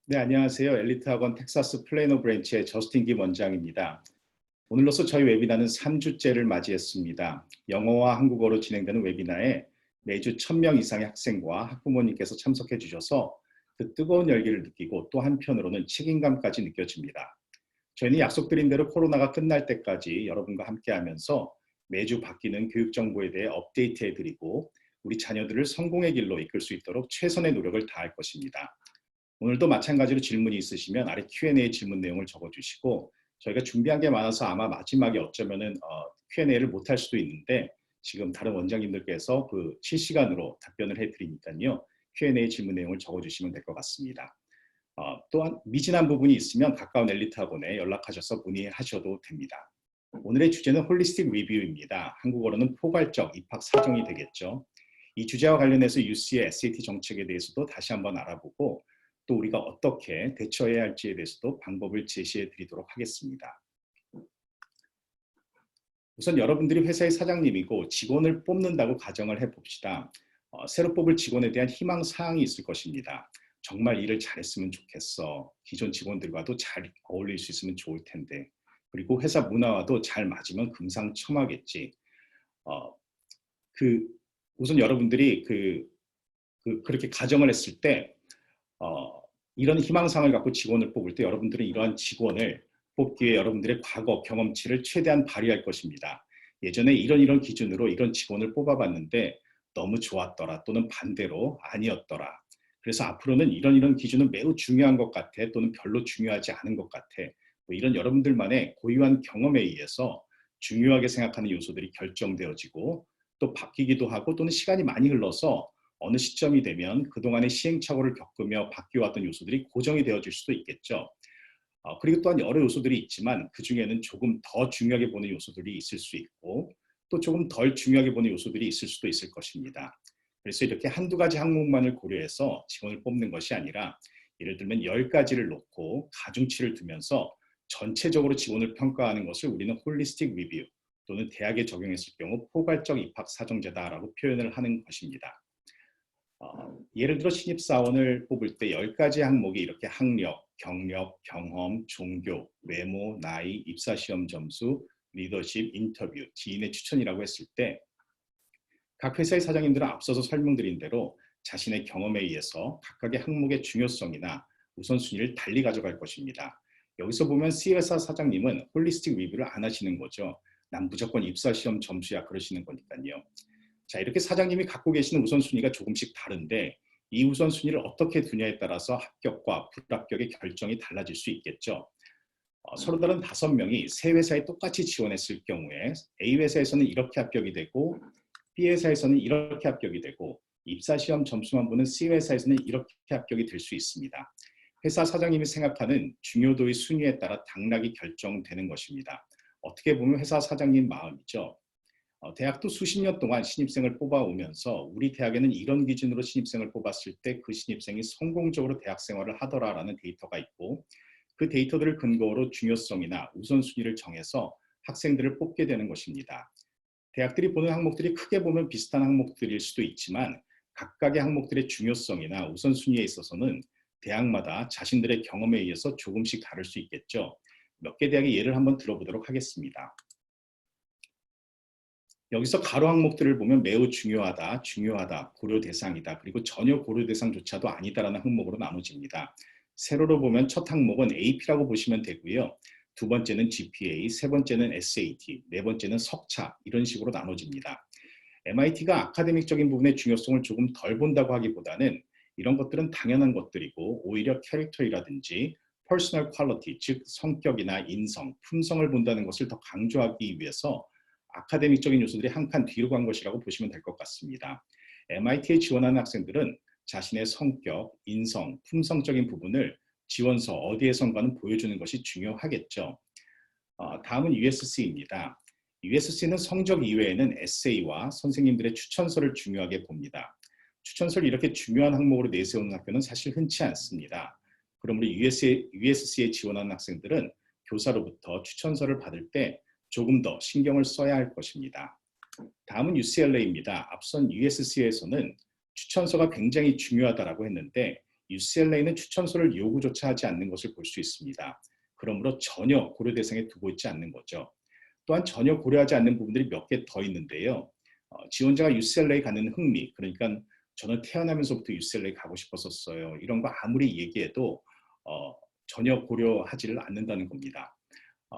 네, 안녕하세요. 엘리트 학원 텍사스 플레이노 브랜치의 저스틴 김 원장입니다. 오늘로써 저희 웨비나는 3주째를 맞이했습니다. 영어와 한국어로 진행되는 웨비나에 매주 1000명 이상의 학생과 학부모님께서 참석해 주셔서 그 뜨거운 열기를 느끼고 또 한편으로는 책임감까지 느껴집니다. 저희는 약속드린 대로 코로나가 끝날 때까지 여러분과 함께하면서 매주 바뀌는 교육 정보에 대해 업데이트해 드리고 우리 자녀들을 성공의 길로 이끌 수 있도록 최선의 노력을 다할 것입니다. 오늘도 마찬가지로 질문이 있으시면 아래 Q&A 질문 내용을 적어주시고 저희가 준비한 게 많아서 아마 마지막에 어쩌면은 Q&A를 못할 수도 있는데 지금 다른 원장님들께서 그 실시간으로 답변을 해드리니까요. Q&A 질문 내용을 적어주시면 될 것 같습니다. 또한 미진한 부분이 있으면 가까운 엘리트 학원에 연락하셔서 문의하셔도 됩니다. 오늘의 주제는 홀리스틱 리뷰입니다. 한국어로는 포괄적 입학 사정이 되겠죠. 이 주제와 관련해서 UC의 SAT 정책에 대해서도 다시 한번 알아보고 또 우리가 어떻게 대처해야 할지에 대해서도 방법을 제시해 드리도록 하겠습니다. 우선 여러분들이 회사의 사장님이고 직원을 뽑는다고 가정을 해봅시다. 새로 뽑을 직원에 대한 희망사항이 있을 것입니다. 정말 일을 잘했으면 좋겠어. 기존 직원들과도 잘 어울릴 수 있으면 좋을 텐데. 그리고 회사 문화와도 잘 맞으면 금상첨화겠지. 어, 우선 여러분들이 그렇게 가정을 했을 때 이런 희망상을 갖고 직원을 뽑을 때 여러분들은 이러한 직원을 뽑기 위해 여러분들의 과거 경험치를 최대한 발휘할 것입니다. 예전에 이런 기준으로 이런 직원을 뽑아봤는데 너무 좋았더라 또는 반대로 아니었더라. 그래서 앞으로는 이런 기준은 매우 중요한 것 같아 또는 별로 중요하지 않은 것 같아. 뭐 이런 여러분들만의 고유한 경험에 의해서 중요하게 생각하는 요소들이 결정되어지고 또 바뀌기도 하고 또는 시간이 많이 흘러서 어느 시점이 되면 그동안의 시행착오를 겪으며 바뀌어왔던 요소들이 고정이 되어질 수도 있겠죠. 그리고 또한 여러 요소들이 있지만 그 중에는 조금 더 중요하게 보는 요소들이 있을 수 있고 또 조금 덜 중요하게 보는 요소들이 있을 수도 있을 것입니다. 그래서 이렇게 한두 가지 항목만을 고려해서 직원을 뽑는 것이 아니라 예를 들면 10가지를 놓고 가중치를 두면서 전체적으로 직원을 평가하는 것을 우리는 홀리스틱 리뷰 또는 대학에 적용했을 경우 포괄적 입학 사정제다라고 표현을 하는 것입니다. 예를 들어 신입사원을 뽑을 때 10가지 항목이 이렇게 학력, 경력, 경험, 종교, 외모, 나이, 입사시험 점수, 리더십, 인터뷰, 지인의 추천이라고 했을 때 각 회사의 사장님들은 앞서서 설명드린 대로 자신의 경험에 의해서 각각의 항목의 중요성이나 우선순위를 달리 가져갈 것입니다. 여기서 보면 C회사 사장님은 홀리스틱 리뷰를 안 하시는 거죠. 난 무조건 입사시험 점수야 그러시는 거니까요. 자, 이렇게 사장님이 갖고 계시는 우선순위가 조금씩 다른데 이 우선순위를 어떻게 두냐에 따라서 합격과 불합격의 결정이 달라질 수 있겠죠. 서로 다른 5명이 세 회사에 똑같이 지원했을 경우에 A 회사에서는 이렇게 합격이 되고 B 회사에서는 이렇게 합격이 되고 입사시험 점수만 보는 C 회사에서는 이렇게 합격이 될 수 있습니다. 회사 사장님이 생각하는 중요도의 순위에 따라 당락이 결정되는 것입니다. 어떻게 보면 회사 사장님 마음이죠. 대학도 수십 년 동안 신입생을 뽑아오면서 우리 대학에는 이런 기준으로 신입생을 뽑았을 때 그 신입생이 성공적으로 대학 생활을 하더라라는 데이터가 있고 그 데이터들을 근거로 중요성이나 우선순위를 정해서 학생들을 뽑게 되는 것입니다. 대학들이 보는 항목들이 크게 보면 비슷한 항목들일 수도 있지만 각각의 항목들의 중요성이나 우선순위에 있어서는 대학마다 자신들의 경험에 의해서 조금씩 다를 수 있겠죠. 몇 개 대학의 예를 한번 들어보도록 하겠습니다. 여기서 가로 항목들을 보면 매우 중요하다, 중요하다, 고려 대상이다, 그리고 전혀 고려 대상조차도 아니다라는 항목으로 나눠집니다. 세로로 보면 첫 항목은 AP라고 보시면 되고요. 두 번째는 GPA, 세 번째는 SAT, 네 번째는 석차 이런 식으로 나눠집니다. MIT가 아카데믹적인 부분의 중요성을 조금 덜 본다고 하기보다는 이런 것들은 당연한 것들이고 오히려 캐릭터이라든지 퍼스널 퀄리티, 즉 성격이나 인성, 품성을 본다는 것을 더 강조하기 위해서 아카데믹적인 요소들이 한 칸 뒤로 간 것이라고 보시면 될 것 같습니다. MIT에 지원하는 학생들은 자신의 성격, 인성, 품성적인 부분을 지원서 어디에선가는 보여주는 것이 중요하겠죠. 다음은 USC입니다. USC는 성적 이외에는 에세이와 선생님들의 추천서를 중요하게 봅니다. 추천서를 이렇게 중요한 항목으로 내세우는 학교는 사실 흔치 않습니다. 그러므로 USC에 지원하는 학생들은 교사로부터 추천서를 받을 때 조금 더 신경을 써야 할 것입니다. 다음은 UCLA입니다. 앞선 USC에서는 추천서가 굉장히 중요하다고 했는데 UCLA는 추천서를 요구조차 하지 않는 것을 볼 수 있습니다. 그러므로 전혀 고려 대상에 두고 있지 않는 거죠. 또한 전혀 고려하지 않는 부분들이 몇 개 더 있는데요. 지원자가 UCLA 가는 흥미, 그러니까 저는 태어나면서부터 UCLA 가고 싶었었어요. 이런 거 아무리 얘기해도 전혀 고려하지를 않는다는 겁니다. 어,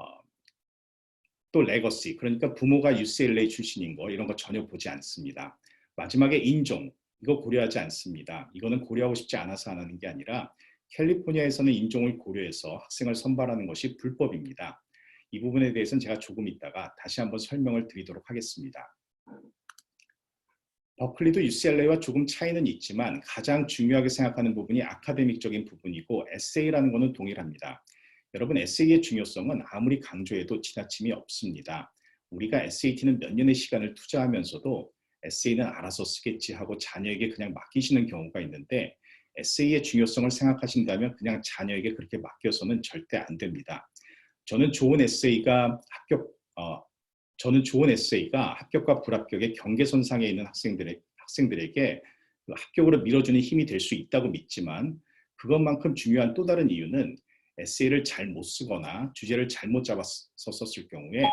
또 레거시, 그러니까 부모가 UCLA 출신인 거 이런 거 전혀 보지 않습니다. 마지막에 인종, 이거 고려하지 않습니다. 이거는 고려하고 싶지 않아서 안 하는 게 아니라 캘리포니아에서는 인종을 고려해서 학생을 선발하는 것이 불법입니다. 이 부분에 대해서는 제가 조금 있다가 다시 한번 설명을 드리도록 하겠습니다. 버클리도 UCLA와 조금 차이는 있지만 가장 중요하게 생각하는 부분이 아카데믹적인 부분이고 에세이라는 것은 동일합니다. 여러분, 에세이의 중요성은 아무리 강조해도 지나침이 없습니다. 우리가 SAT는 몇 년의 시간을 투자하면서도 에세이는 알아서 쓰겠지 하고 자녀에게 그냥 맡기시는 경우가 있는데 에세이의 중요성을 생각하신다면 그냥 자녀에게 그렇게 맡겨서는 절대 안 됩니다. 저는 좋은 에세이가 합격과 불합격의 경계선상에 있는 학생들에게 합격으로 밀어주는 힘이 될 수 있다고 믿지만 그것만큼 중요한 또 다른 이유는 에세이를 잘못 쓰거나 주제를 잘못 잡아서 썼을 경우에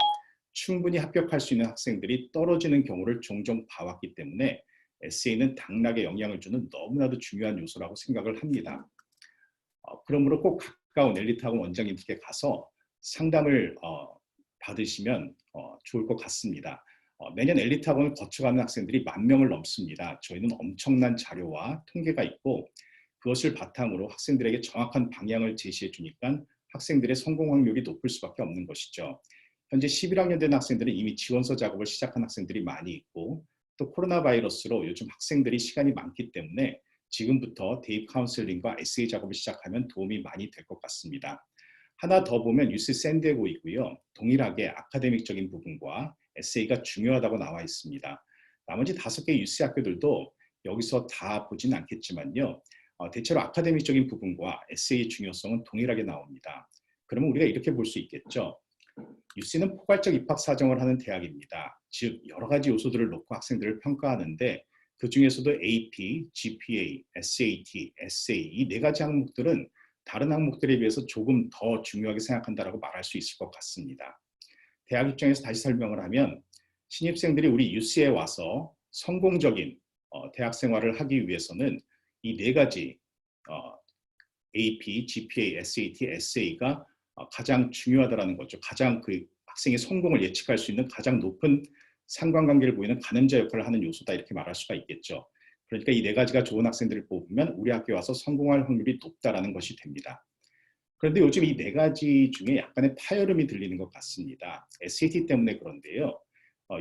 충분히 합격할 수 있는 학생들이 떨어지는 경우를 종종 봐왔기 때문에 에세이는 당락에 영향을 주는 너무나도 중요한 요소라고 생각을 합니다. 그러므로 꼭 가까운 엘리트학원 원장님께 가서 상담을 받으시면 좋을 것 같습니다. 매년 엘리트학원을 거쳐가는 학생들이 10,000명을 넘습니다. 저희는 엄청난 자료와 통계가 있고 그것을 바탕으로 학생들에게 정확한 방향을 제시해 주니까 학생들의 성공 확률이 높을 수밖에 없는 것이죠. 현재 11학년 된 학생들은 이미 지원서 작업을 시작한 학생들이 많이 있고 또 코로나 바이러스로 요즘 학생들이 시간이 많기 때문에 지금부터 대입 카운슬링과 에세이 작업을 시작하면 도움이 많이 될 것 같습니다. 하나 더 보면 UC 샌디에고이고요. 동일하게 아카데믹적인 부분과 에세이가 중요하다고 나와 있습니다. 나머지 5개 UC 학교들도 여기서 다 보지는 않겠지만요. 대체로 아카데믹적인 부분과 에세이의 중요성은 동일하게 나옵니다. 그러면 우리가 이렇게 볼 수 있겠죠. UC는 포괄적 입학 사정을 하는 대학입니다. 즉 여러 가지 요소들을 놓고 학생들을 평가하는데 그 중에서도 AP, GPA, SAT, essay 이 4가지 항목들은 다른 항목들에 비해서 조금 더 중요하게 생각한다고 말할 수 있을 것 같습니다. 대학 입장에서 다시 설명을 하면 신입생들이 우리 UC에 와서 성공적인 대학 생활을 하기 위해서는 이 4가지 AP, GPA, SAT, essay가 가장 중요하다는 거죠. 가장 그 학생의 성공을 예측할 수 있는 가장 높은 상관관계를 보이는 가늠자 역할을 하는 요소다 이렇게 말할 수가 있겠죠. 그러니까 이 4가지가 좋은 학생들을 뽑으면 우리 학교에 와서 성공할 확률이 높다라는 것이 됩니다. 그런데 요즘 이 4가지 중에 약간의 파열음이 들리는 것 같습니다. SAT 때문에 그런데요.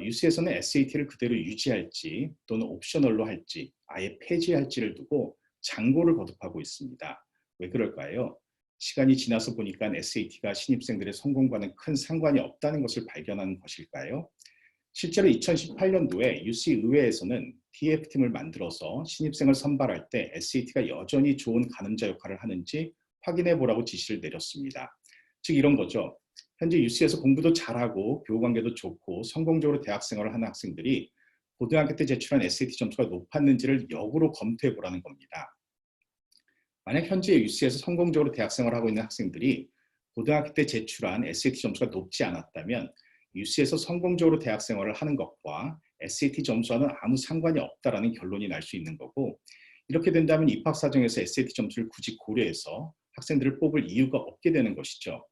UC에서는 SAT를 그대로 유지할지 또는 옵셔널로 할지 아예 폐지할지를 두고 장고를 거듭하고 있습니다. 왜 그럴까요? 시간이 지나서 보니까 SAT가 신입생들의 성공과는 큰 상관이 없다는 것을 발견한 것일까요? 실제로 2018년도에 UC 의회에서는 TF팀을 만들어서 신입생을 선발할 때 SAT가 여전히 좋은 가늠자 역할을 하는지 확인해 보라고 지시를 내렸습니다. 즉 이런 거죠. 현재 UC에서 공부도 잘하고 교우관계도 좋고 성공적으로 대학생활을 하는 학생들이 고등학교 때 제출한 SAT 점수가 높았는지를 역으로 검토해 보라는 겁니다. 만약 현재 UC에서 성공적으로 대학생활을 하고 있는 학생들이 고등학교 때 제출한 SAT 점수가 높지 않았다면 UC에서 성공적으로 대학생활을 하는 것과 SAT 점수와는 아무 상관이 없다라는 결론이 날 수 있는 거고 이렇게 된다면 입학 사정에서 SAT 점수를 굳이 고려해서 학생들을 뽑을 이유가 없게 되는 것이죠.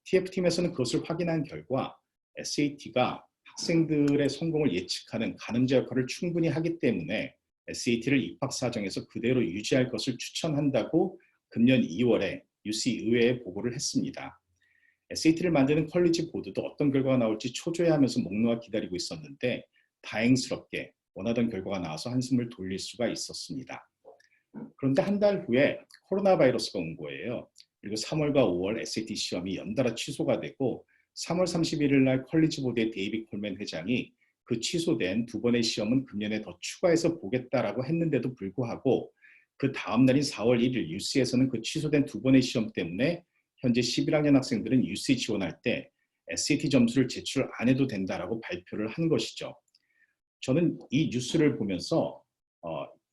TF팀에서는 그것을 확인한 결과 SAT가 학생들의 성공을 예측하는 가늠자 역할을 충분히 하기 때문에 SAT를 입학 사정에서 그대로 유지할 것을 추천한다고 금년 2월에 UC 의회에 보고를 했습니다. SAT를 만드는 컬리지 보드도 어떤 결과가 나올지 초조해하면서 목 놓아 기다리고 있었는데 다행스럽게 원하던 결과가 나와서 한숨을 돌릴 수가 있었습니다. 그런데 한 달 후에 코로나 바이러스가 온 거예요. 그리고 3월과 5월 SAT 시험이 연달아 취소가 되고 3월 31일 날 컬리지 보드의 데이빗 콜맨 회장이 그 취소된 2번의 시험은 금년에 더 추가해서 보겠다라고 했는데도 불구하고 그 다음 날인 4월 1일 UC에서는 그 취소된 2번의 시험 때문에 현재 11학년 학생들은 UC 지원할 때 SAT 점수를 제출 안 해도 된다라고 발표를 한 것이죠. 저는 이 뉴스를 보면서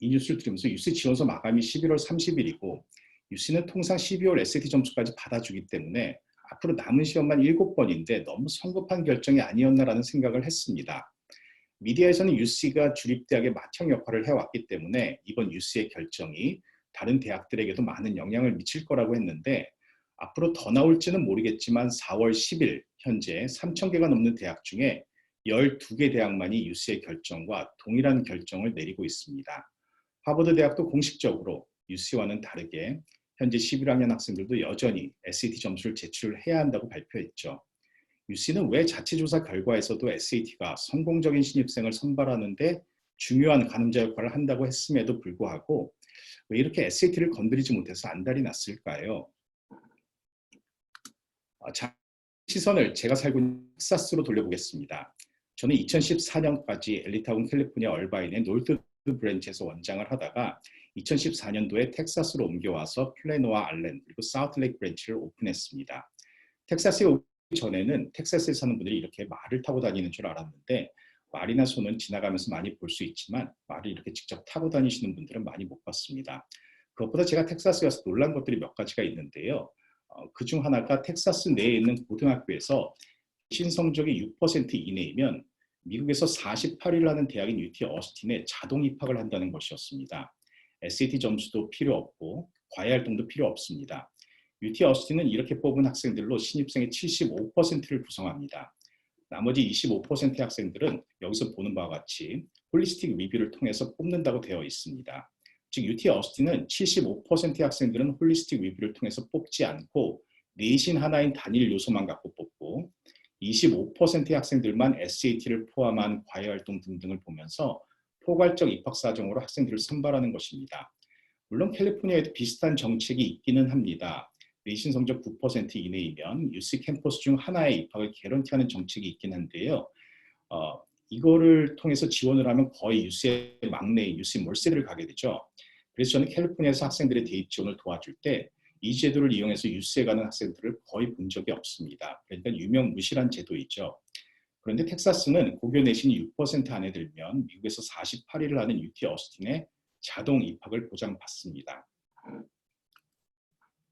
이 뉴스를 들으면서 UC 지원서 마감이 11월 30일이고 UC는 통상 12월 SAT 점수까지 받아주기 때문에 앞으로 남은 시험만 7번인데 너무 성급한 결정이 아니었나라는 생각을 했습니다. 미디어에서는 UC가 주립대학의 맏형 역할을 해왔기 때문에 이번 UC의 결정이 다른 대학들에게도 많은 영향을 미칠 거라고 했는데 앞으로 더 나올지는 모르겠지만 4월 10일 현재 3,000개가 넘는 대학 중에 12개 대학만이 UC의 결정과 동일한 결정을 내리고 있습니다. 하버드 대학도 공식적으로 UC와는 다르게 현재 11학년 학생들도 여전히 SAT 점수를 제출해야 한다고 발표했죠. UC는 왜 자체조사 결과에서도 SAT가 성공적인 신입생을 선발하는데 중요한 가늠자 역할을 한다고 했음에도 불구하고 왜 이렇게 SAT를 건드리지 못해서 안달이 났을까요? 시선을 제가 살고 있는 텍사스로 돌려보겠습니다. 저는 2014년까지 엘리타운 캘리포니아 얼바인의 놀드 브랜치에서 원장을 하다가 2014년도에 텍사스로 옮겨와서 플래노와 알렌 그리고 사우트레이크 브랜치를 오픈했습니다. 텍사스에 오기 전에는 텍사스에 사는 분들이 이렇게 말을 타고 다니는 줄 알았는데 말이나 소는 지나가면서 많이 볼 수 있지만 말을 이렇게 직접 타고 다니시는 분들은 많이 못 봤습니다. 그것보다 제가 텍사스에 가서 놀란 것들이 몇 가지가 있는데요. 그중 하나가 텍사스 내에 있는 고등학교에서 신성적이 6% 이내이면 미국에서 48일 하는 대학인 UT 어스틴에 자동 입학을 한다는 것이었습니다. SAT 점수도 필요 없고 과외 활동도 필요 없습니다. UT 어스틴은 이렇게 뽑은 학생들로 신입생의 75%를 구성합니다. 나머지 25%의 학생들은 여기서 보는 바와 같이 홀리스틱 리뷰를 통해서 뽑는다고 되어 있습니다. 즉 UT 어스틴은 75%의 학생들은 홀리스틱 리뷰를 통해서 뽑지 않고 내신 하나인 단일 요소만 갖고 뽑고 25%의 학생들만 SAT를 포함한 과외활동 등등을 보면서 포괄적 입학 사정으로 학생들을 선발하는 것입니다. 물론 캘리포니아에도 비슷한 정책이 있기는 합니다. 내신 성적 9% 이내이면 UC 캠퍼스 중 하나의 입학을 개런티하는 정책이 있긴 한데요. 이거를 통해서 지원을 하면 거의 UC의 막내인 UC 몰세를 가게 되죠. 그래서 저는 캘리포니아에서 학생들의 대입 지원을 도와줄 때 이 제도를 이용해서 UC에 가는 학생들을 거의 본 적이 없습니다. 그러니까 유명무실한 제도이죠. 그런데 텍사스는 고교 내신이 6% 안에 들면 미국에서 48일을 하는 UT 어스틴에 자동 입학을 보장받습니다.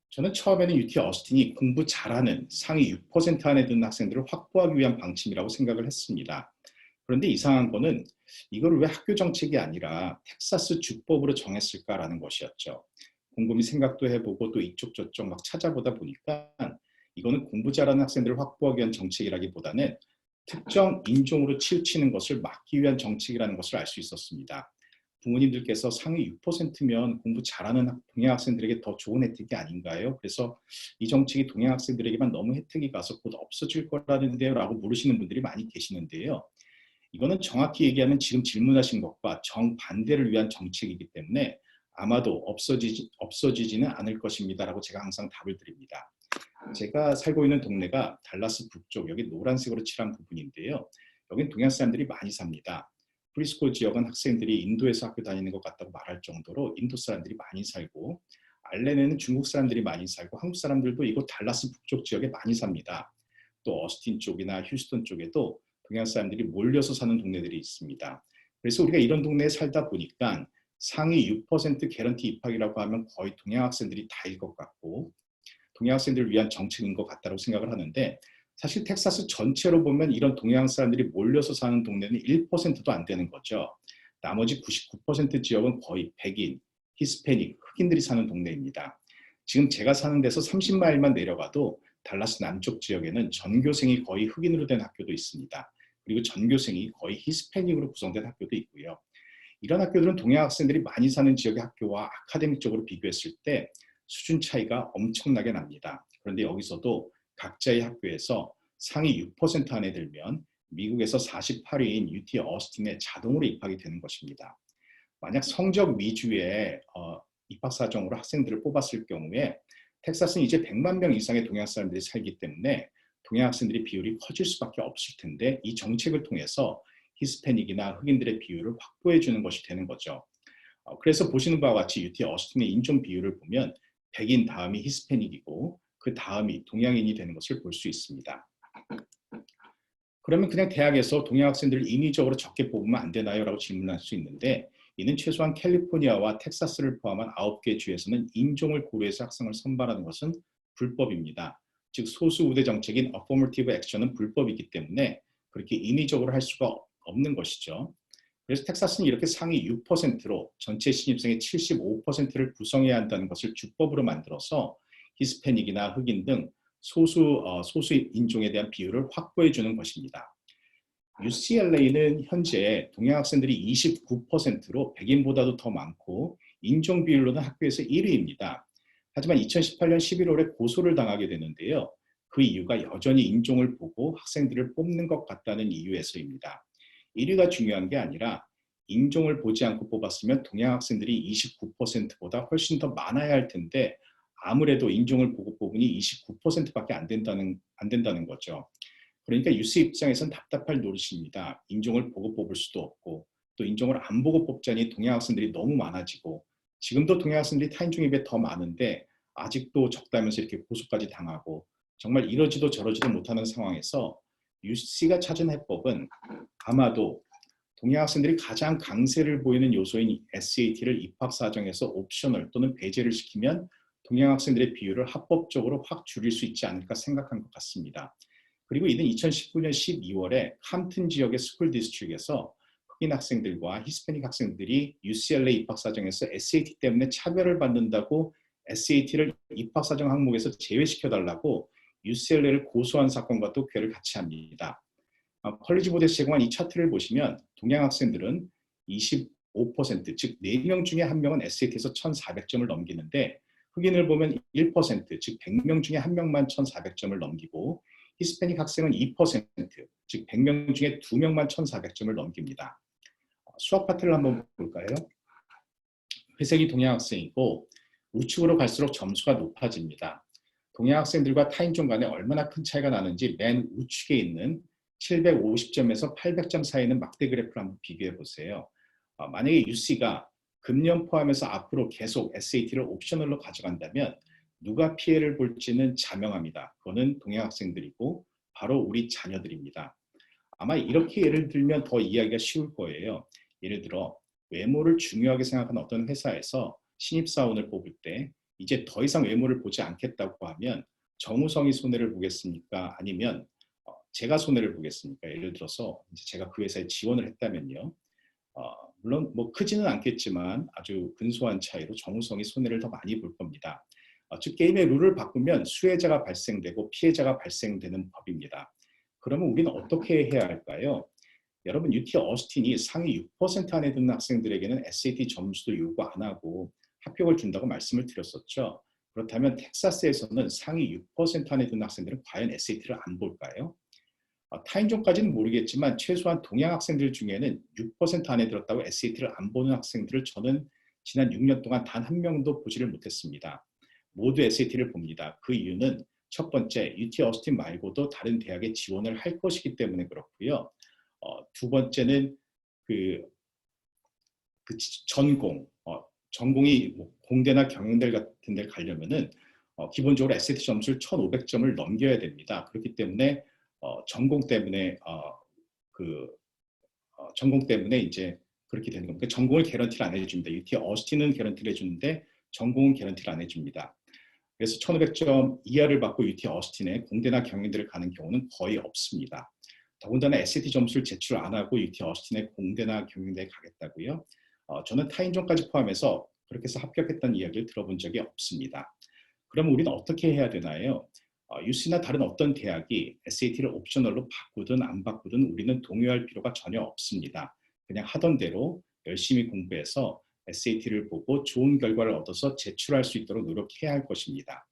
저는 처음에는 UT 어스틴이 공부 잘하는 상위 6% 안에 드는 학생들을 확보하기 위한 방침이라고 생각을 했습니다. 그런데 이상한 거는 이걸 왜 학교 정책이 아니라 텍사스 주법으로 정했을까라는 것이었죠. 곰곰이 생각도 해보고 또 이쪽 저쪽 막 찾아보다 보니까 이거는 공부 잘하는 학생들을 확보하기 위한 정책이라기보다는 특정 인종으로 치우치는 것을 막기 위한 정책이라는 것을 알 수 있었습니다. 부모님들께서 상위 6%면 공부 잘하는 동양 학생들에게 더 좋은 혜택이 아닌가요? 그래서 이 정책이 동양 학생들에게만 너무 혜택이 가서 곧 없어질 거라는데요 라고 물으시는 분들이 많이 계시는데요. 이거는 정확히 얘기하면 지금 질문하신 것과 정반대를 위한 정책이기 때문에 아마도 없어지지는 않을 것입니다 라고 제가 항상 답을 드립니다. 제가 살고 있는 동네가 달라스 북쪽, 여기 노란색으로 칠한 부분인데요. 여긴 동양 사람들이 많이 삽니다. 프리스코 지역은 학생들이 인도에서 학교 다니는 것 같다고 말할 정도로 인도 사람들이 많이 살고 알렌에는 중국 사람들이 많이 살고 한국 사람들도 이곳 달라스 북쪽 지역에 많이 삽니다. 또 어스틴 쪽이나 휴스턴 쪽에도 동양 사람들이 몰려서 사는 동네들이 있습니다. 그래서 우리가 이런 동네에 살다 보니까 상위 6% 개런티 입학이라고 하면 거의 동양 학생들이 다일 것 같고 동양 학생들을 위한 정책인 것 같다고 생각을 하는데 사실 텍사스 전체로 보면 이런 동양 사람들이 몰려서 사는 동네는 1%도 안 되는 거죠. 나머지 99% 지역은 거의 백인, 히스패닉, 흑인들이 사는 동네입니다. 지금 제가 사는 데서 30마일만 내려가도 달라스 남쪽 지역에는 전교생이 거의 흑인으로 된 학교도 있습니다. 그리고 전교생이 거의 히스패닉으로 구성된 학교도 있고요. 이런 학교들은 동양 학생들이 많이 사는 지역의 학교와 아카데믹적으로 비교했을 때 수준 차이가 엄청나게 납니다. 그런데 여기서도 각자의 학교에서 상위 6% 안에 들면 미국에서 48위인 UT 어스틴에 자동으로 입학이 되는 것입니다. 만약 성적 위주의 입학 사정으로 학생들을 뽑았을 경우에 텍사스는 이제 100만 명 이상의 동양 사람들이 살기 때문에 동양 학생들의 비율이 커질 수밖에 없을 텐데 이 정책을 통해서 히스패닉이나 흑인들의 비율을 확보해 주는 것이 되는 거죠. 그래서 보시는 바와 같이 UT 어스틴의 인종 비율을 보면 백인 다음이 히스패닉이고 그 다음이 동양인이 되는 것을 볼 수 있습니다. 그러면 그냥 대학에서 동양 학생들을 인위적으로 적게 뽑으면 안 되나요? 라고 질문할 수 있는데 이는 최소한 캘리포니아와 텍사스를 포함한 9개 주에서는 인종을 고려해서 학생을 선발하는 것은 불법입니다. 즉 소수 우대 정책인 affirmative action은 불법이기 때문에 그렇게 인위적으로 할 수가 없는 것이죠. 그래서 텍사스는 이렇게 상위 6%로 전체 신입생의 75%를 구성해야 한다는 것을 주법으로 만들어서 히스패닉이나 흑인 등 소수 인종에 대한 비율을 확보해 주는 것입니다. UCLA는 현재 동양 학생들이 29%로 백인보다도 더 많고 인종 비율로는 학교에서 1위입니다. 하지만 2018년 11월에 고소를 당하게 되는데요. 그 이유가 여전히 인종을 보고 학생들을 뽑는 것 같다는 이유에서입니다. 1위가 중요한 게 아니라 인종을 보지 않고 뽑았으면 동양 학생들이 29%보다 훨씬 더 많아야 할 텐데 아무래도 인종을 보고 뽑으니 29%밖에 안 된다는 거죠. 그러니까 UC 입장에선 답답할 노릇입니다. 인종을 보고 뽑을 수도 없고 또 인종을 안 보고 뽑자니 동양 학생들이 너무 많아지고 지금도 동양 학생들이 타인종에 비해 더 많은데 아직도 적다면서 이렇게 고소까지 당하고 정말 이러지도 저러지도 못하는 상황에서 UC가 찾은 해법은 아마도 동양 학생들이 가장 강세를 보이는 요소인 SAT를 입학 사정에서 옵셔널 또는 배제를 시키면 동양 학생들의 비율을 합법적으로 확 줄일 수 있지 않을까 생각한 것 같습니다. 그리고 이는 2019년 12월에 캄튼 지역의 스쿨 디스트릭에서 흑인 학생들과 히스패닉 학생들이 UCLA 입학 사정에서 SAT 때문에 차별을 받는다고 SAT를 입학 사정 항목에서 제외시켜달라고 UCLA를 고소한 사건과도 궤를 같이 합니다. 컬리지 보드에서 제공한 이 차트를 보시면 동양 학생들은 25%, 즉 4명 중에 1명은 SAT에서 1,400점을 넘기는데 흑인을 보면 1%, 즉 100명 중에 1명만 1,400점을 넘기고 히스패닉 학생은 2%, 즉 100명 중에 2명만 1,400점을 넘깁니다. 수학 파트를 한번 볼까요? 회색이 동양 학생이고 우측으로 갈수록 점수가 높아집니다. 동양 학생들과 타인종 간에 얼마나 큰 차이가 나는지 맨 우측에 있는 750점에서 800점 사이에 있는 막대 그래프를 한번 비교해 보세요. 만약에 UC가 금년 포함해서 앞으로 계속 SAT를 옵셔널로 가져간다면 누가 피해를 볼지는 자명합니다. 그거는 동양 학생들이고 바로 우리 자녀들입니다. 아마 이렇게 예를 들면 더 이해하기가 쉬울 거예요. 예를 들어 외모를 중요하게 생각하는 어떤 회사에서 신입사원을 뽑을 때 이제 더 이상 외모를 보지 않겠다고 하면 정우성이 손해를 보겠습니까? 아니면 제가 손해를 보겠습니까? 예를 들어서 이제 제가 그 회사에 지원을 했다면요. 물론 뭐 크지는 않겠지만 아주 근소한 차이로 정우성이 손해를 더 많이 볼 겁니다. 즉 게임의 룰을 바꾸면 수혜자가 발생되고 피해자가 발생되는 법입니다. 그러면 우리는 어떻게 해야 할까요? 여러분 UT 어스틴이 상위 6% 안에 드는 학생들에게는 SAT 점수도 요구 안 하고 합격을 준다고 말씀을 드렸었죠. 그렇다면 텍사스에서는 상위 6% 안에 드는 학생들은 과연 SAT를 안 볼까요? 타인종까지는 모르겠지만 최소한 동양 학생들 중에는 6% 안에 들었다고 SAT를 안 보는 학생들을 저는 지난 6년 동안 단 한 명도 보지를 못했습니다. 모두 SAT를 봅니다. 그 이유는 첫 번째, UT 어스틴 말고도 다른 대학에 지원을 할 것이기 때문에 그렇고요. 두 번째는 그 전공, 전공이 뭐 공대나 경영대 같은 데 가려면은 기본적으로 SAT 점수를 1,500점을 넘겨야 됩니다. 그렇기 때문에 전공 때문에 전공 때문에 이제 그렇게 되는 겁니다. 전공을 개런티를 안 해줍니다. UT 어스틴은 개런티를 해주는데 전공은 개런티를 안 해줍니다. 그래서 1,500점 이하를 받고 UT 어스틴에 공대나 경영대를 가는 경우는 거의 없습니다. 더군다나 SAT 점수를 제출 안 하고 UT 어스틴에 공대나 경영대에 가겠다고요. 저는 타인종까지 포함해서 그렇게 해서 합격했다는 이야기를 들어본 적이 없습니다. 그럼 우리는 어떻게 해야 되나요? UC나 다른 어떤 대학이 SAT를 옵셔널로 바꾸든 안 바꾸든 우리는 동요할 필요가 전혀 없습니다. 그냥 하던 대로 열심히 공부해서 SAT를 보고 좋은 결과를 얻어서 제출할 수 있도록 노력해야 할 것입니다.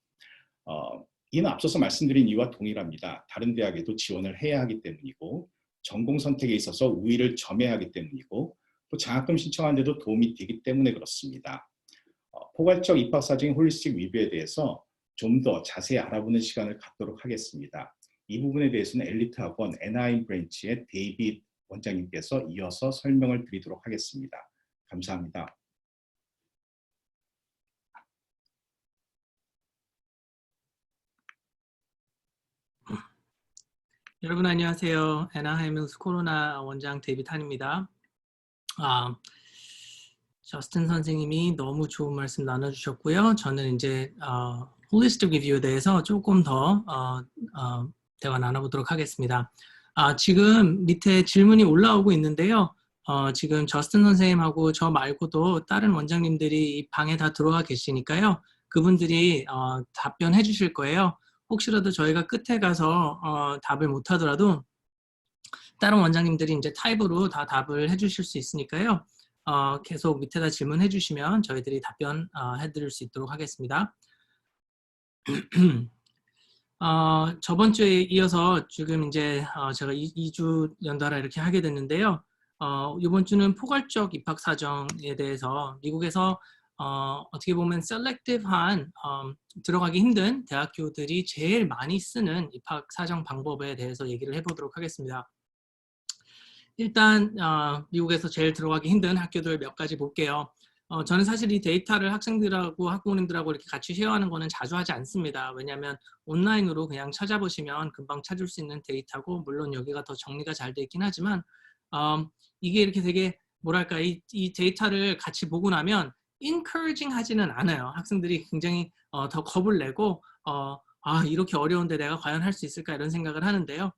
이는 앞서서 말씀드린 이유와 동일합니다. 다른 대학에도 지원을 해야 하기 때문이고 전공 선택에 있어서 우위를 점해야 하기 때문이고 또 장학금 신청하는데도 도움이 되기 때문에 그렇습니다. 포괄적 입학 사정의 홀리스틱 리뷰에 대해서 좀 더 자세히 알아보는 시간을 갖도록 하겠습니다. 이 부분에 대해서는 엘리트 학원 애나하임 브랜치의 데이빗 원장님께서 이어서 설명을 드리도록 하겠습니다. 감사합니다. 여러분 안녕하세요. 애나하임 스코로나 원장 데이빗 한입니다. 저스틴 선생님이 너무 좋은 말씀 나눠주셨고요. 저는 이제 홀리스틱 리뷰에 대해서 조금 더 대화 나눠보도록 하겠습니다. 지금 밑에 질문이 올라오고 있는데요. 지금 저스틴 선생님하고 저 말고도 다른 원장님들이 이 방에 다 들어와 계시니까요. 그분들이 답변해 주실 거예요. 혹시라도 저희가 끝에 가서 답을 못 하더라도 다른 원장님들이 이제 타입으로 다 답을 해주실 수 있으니까요. 계속 밑에다 질문해 주시면 저희들이 답변 해드릴 수 있도록 하겠습니다. 저번 주에 이어서 지금 이제 제가 2주 연달아 이렇게 하게 됐는데요. 이번 주는 포괄적 입학 사정에 대해서 미국에서 어떻게 보면 셀렉티브한 들어가기 힘든 대학교들이 제일 많이 쓰는 입학 사정 방법에 대해서 얘기를 해보도록 하겠습니다. 일단 미국에서 제일 들어가기 힘든 학교들 몇 가지 볼게요. 저는 사실 이 데이터를 학생들하고 학부모님들하고 이렇게 같이 쉐어하는 거는 자주 하지 않습니다. 왜냐하면 온라인으로 그냥 찾아보시면 금방 찾을 수 있는 데이터고, 물론 여기가 더 정리가 잘 돼 있긴 하지만 이게 이렇게 되게 뭐랄까 이 데이터를 같이 보고 나면 encouraging 하지는 않아요. 학생들이 굉장히 더 겁을 내고 이렇게 어려운데 내가 과연 할 수 있을까 이런 생각을 하는데요.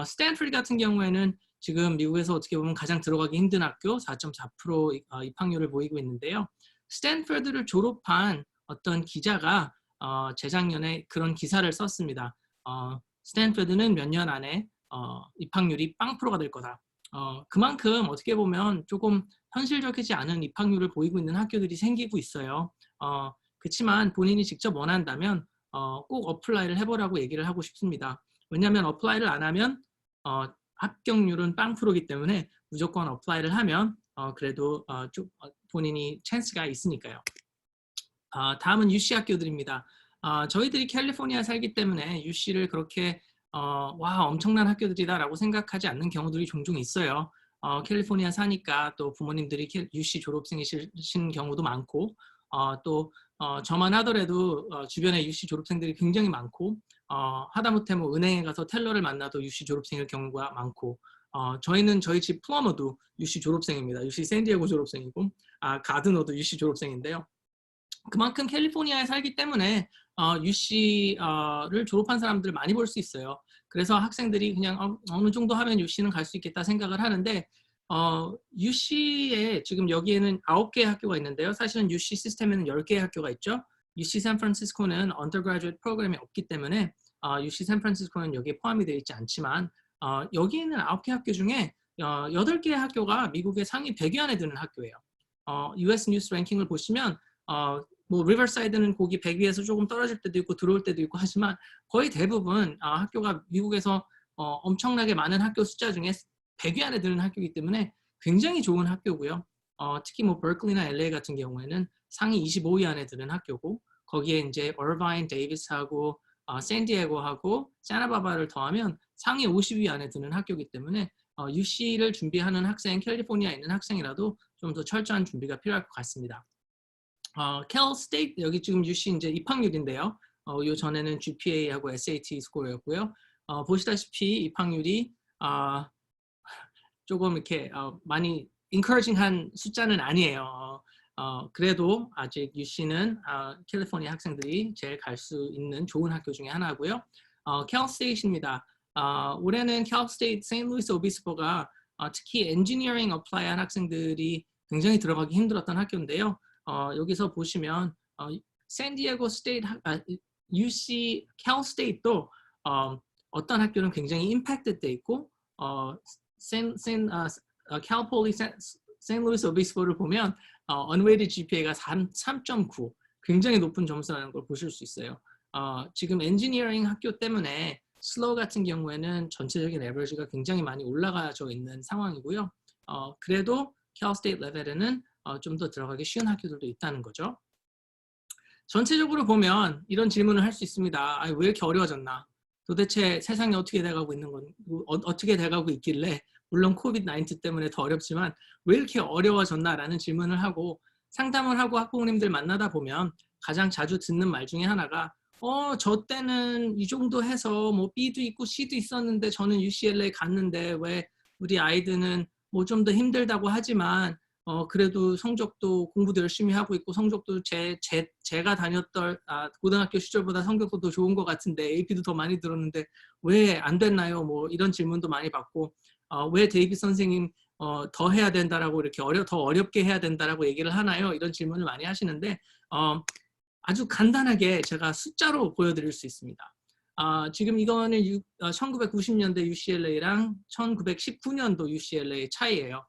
스탠포드 같은 경우에는 지금 미국에서 어떻게 보면 가장 들어가기 힘든 학교 4.4% 입학률을 보이고 있는데요. 스탠포드를 졸업한 어떤 기자가 재작년에 그런 기사를 썼습니다. 스탠포드는 몇 년 안에 입학률이 0%가 될 거다. 그만큼 어떻게 보면 조금 현실적이지 않은 입학률을 보이고 있는 학교들이 생기고 있어요. 그렇지만 본인이 직접 원한다면 꼭 어플라이를 해보라고 얘기를 하고 싶습니다. 왜냐하면 어플라이를 안 하면 합격률은 0%이기 때문에 무조건 어플라이를 하면 그래도 본인이 찬스가 있으니까요. 다음은 UC 학교들입니다. 저희들이 캘리포니아에 살기 때문에 UC를 그렇게 와 엄청난 학교들이다라고 생각하지 않는 경우들이 종종 있어요. 캘리포니아 사니까 또 부모님들이 UC 졸업생이신 경우도 많고 또 저만 하더라도 주변에 UC 졸업생들이 굉장히 많고 하다못해 뭐 은행에 가서 텔러를 만나도 UC 졸업생일 경우가 많고 저희는 저희 집 플러머도 UC 졸업생입니다. UC 샌디에고 졸업생이고 가드너도 UC 졸업생인데요. 그만큼 캘리포니아에 살기 때문에 UC를 졸업한 사람들을 많이 볼 수 있어요. 그래서 학생들이 그냥 어느 정도 하면 UC는 갈 수 있겠다 생각을 하는데 UC에 지금 여기에는 9개의 학교가 있는데요. 사실은 UC 시스템에는 10개의 학교가 있죠. UC 샌프란시스코는 언더그래주에이트 프로그램이 없기 때문에 UC 샌프란시스코는 여기에 포함이 되어 있지 않지만 여기 있는 9개 학교 중에 8개의 학교가 미국의 상위 100위 안에 드는 학교예요. US 뉴스 랭킹을 보시면 뭐 리버사이드는 거기 100위에서 조금 떨어질 때도 있고 들어올 때도 있고 하지만 거의 대부분 학교가 미국에서 엄청나게 많은 학교 숫자 중에 100위 안에 드는 학교이기 때문에 굉장히 좋은 학교고요. 특히 뭐 버클리나 LA 같은 경우에는 상위 25위 안에 드는 학교고 거기에 이제 얼바인, 데이비스하고 샌디에고하고 사나바바를 더하면 상위 50위 안에 드는 학교이기 때문에 UC를 준비하는 학생, 캘리포니아에 있는 학생이라도 좀 더 철저한 준비가 필요할 것 같습니다. 캘 스테이트 여기 지금 UC 이제 입학률인데요. 요 전에는 GPA하고 SAT 스코어였고요. 보시다시피 입학률이 조금 이렇게 많이 encouraging한 숫자는 아니에요. 그래도 아직 UC는 캘리포니아 학생들이 제일 갈 수 있는 좋은 학교 중에 하나고요. 캘 스테이트입니다. 올해는 캘 스테이트 세인트루이스 오비스포가 특히 엔지니어링 어플라이한 학생들이 굉장히 들어가기 힘들었던 학교인데요. 여기서 보시면 샌디에고 스테이트, UC 캘 스테이트도 어떤 학교는 굉장히 임팩트 돼 있고 캘폴리 세인트루이스 오비스포를 보면 unweighted GPA가 3.9 굉장히 높은 점수라는 걸 보실 수 있어요. 지금 엔지니어링 학교 때문에 슬로우 같은 경우에는 전체적인 에버리지가 굉장히 많이 올라가져 있는 상황이고요. 그래도 캘 스테이트 레벨에는 좀 더 들어가기 쉬운 학교들도 있다는 거죠. 전체적으로 보면 이런 질문을 할 수 있습니다. 왜 이렇게 어려워졌나? 도대체 세상이 어떻게 돼가고 있는 건 어떻게 돼가고 있길래 물론 코비드-19 때문에 더 어렵지만 왜 이렇게 어려워졌나라는 질문을 하고 상담을 하고 학부모님들 만나다 보면 가장 자주 듣는 말 중에 하나가 저 때는 이 정도 해서 뭐 B도 있고 C도 있었는데 저는 UCLA 갔는데 왜 우리 아이들은 뭐 좀 더 힘들다고 하지만 그래도 성적도 공부도 열심히 하고 있고 성적도 제가 다녔던 고등학교 시절보다 성적도 더 좋은 것 같은데 AP도 더 많이 들었는데 왜 안 됐나요? 뭐 이런 질문도 많이 받고 왜 데이빗 선생님 더 해야 된다라고 이렇게 더 어렵게 해야 된다라고 얘기를 하나요? 이런 질문을 많이 하시는데 아주 간단하게 제가 숫자로 보여드릴 수 있습니다. 지금 이거는 1990년대 UCLA랑 1919년도 UCLA 차이예요.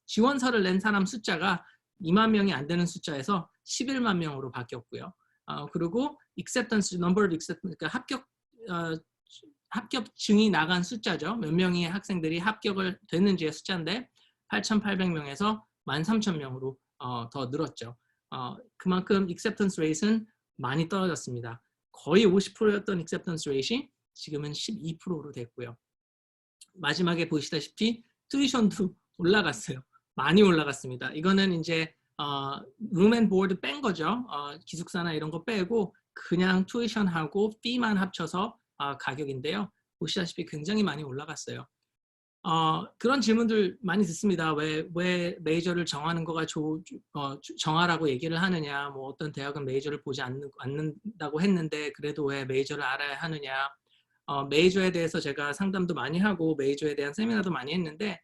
지원서를 낸 사람 숫자가 2만 명이 안 되는 숫자에서 11만 명으로 바뀌었고요. 그리고 acceptance, number of acceptance, 그러니까 합격증이 나간 숫자죠. 몇 명의 학생들이 합격을 됐는지의 숫자인데 8,800명에서 13,000명으로 더 늘었죠. 그만큼 acceptance rate은 많이 떨어졌습니다. 거의 50%였던 acceptance rate이 지금은 12%로 됐고요. 마지막에 보시다시피 튜이션도 올라갔어요. 많이 올라갔습니다. 이거는 이제 룸 앤 보드 뺀 거죠. 기숙사나 이런 거 빼고 그냥 튜이션하고 fee만 합쳐서 가격인데요. 보시다시피 굉장히 많이 올라갔어요. 그런 질문들 많이 듣습니다. 왜 메이저를 정하는 거가 정하라고 얘기를 하느냐, 뭐 어떤 대학은 메이저를 보지 않는다고 했는데 그래도 왜 메이저를 알아야 하느냐. 메이저에 대해서 제가 상담도 많이 하고 메이저에 대한 세미나도 많이 했는데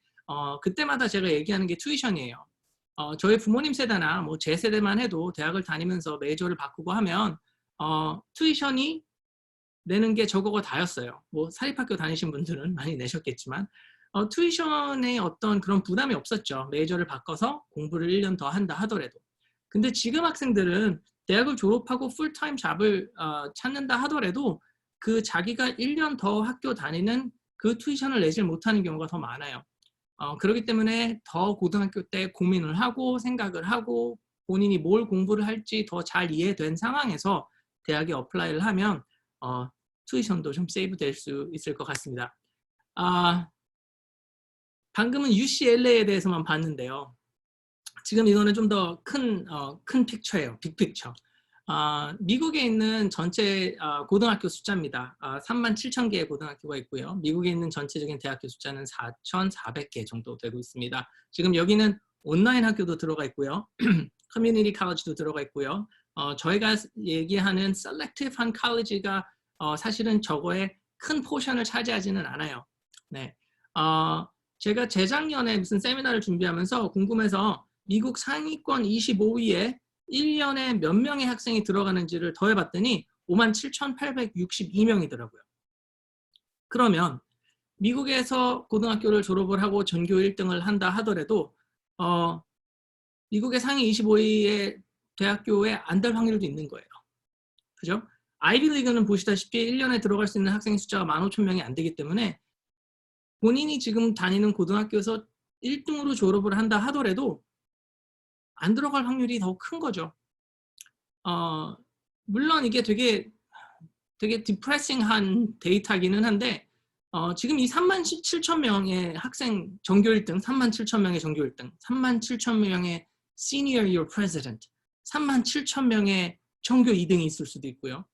그때마다 제가 얘기하는 게 튜이션이에요. 저희 부모님 세대나 뭐 제 세대만 해도 대학을 다니면서 메이저를 바꾸고 하면 튜이션이 내는 게 저거가 다였어요. 뭐 사립학교 다니신 분들은 많이 내셨겠지만 튜이션에 어떤 그런 부담이 없었죠. 메이저를 바꿔서 공부를 1년 더 한다 하더라도. 근데 지금 학생들은 대학을 졸업하고 풀타임 잡을 찾는다 하더라도 그 자기가 1년 더 학교 다니는 그 튜이션을 내질 못하는 경우가 더 많아요. 그렇기 때문에 더 고등학교 때 고민을 하고 생각을 하고 본인이 뭘 공부를 할지 더 잘 이해된 상황에서 대학에 어플라이를 하면 튜이션도 좀 세이브 될 수 있을 것 같습니다. 방금은 UCLA에 대해서만 봤는데요. 지금 이거는 좀 더 큰 픽처예요. 빅픽처. 미국에 있는 전체 고등학교 숫자입니다. 37,000개의 고등학교가 있고요. 미국에 있는 전체적인 대학교 숫자는 4,400개 정도 되고 있습니다. 지금 여기는 온라인 학교도 들어가 있고요. 커뮤니티 칼리지도 들어가 있고요. 저희가 얘기하는 셀렉티브한 칼리지가 사실은 저거의 큰 포션을 차지하지는 않아요. 네. 제가 재작년에 무슨 세미나를 준비하면서 궁금해서 미국 상위권 25위에 1년에 몇 명의 학생이 들어가는지를 더해봤더니 57,862명이더라고요. 그러면 미국에서 고등학교를 졸업을 하고 전교 1등을 한다 하더라도 미국의 상위 25위의 대학교에 안 될 확률도 있는 거예요. 그죠? 아이비리그는 보시다시피 1년에 들어갈 수 있는 학생 숫자가 15,000명이 안 되기 때문에 본인이 지금 다니는 고등학교에서 1등으로 졸업을 한다 하더라도 안 들어갈 확률이 더 큰 거죠. 물론 이게 되게 디프레싱한 데이터기는 한데 지금 이 37,000명의 학생 전교 1등, 37,000명의 전교 1등, 37,000명의 Senior Year President, 37,000명의 전교 2등이 있을 수도 있고요.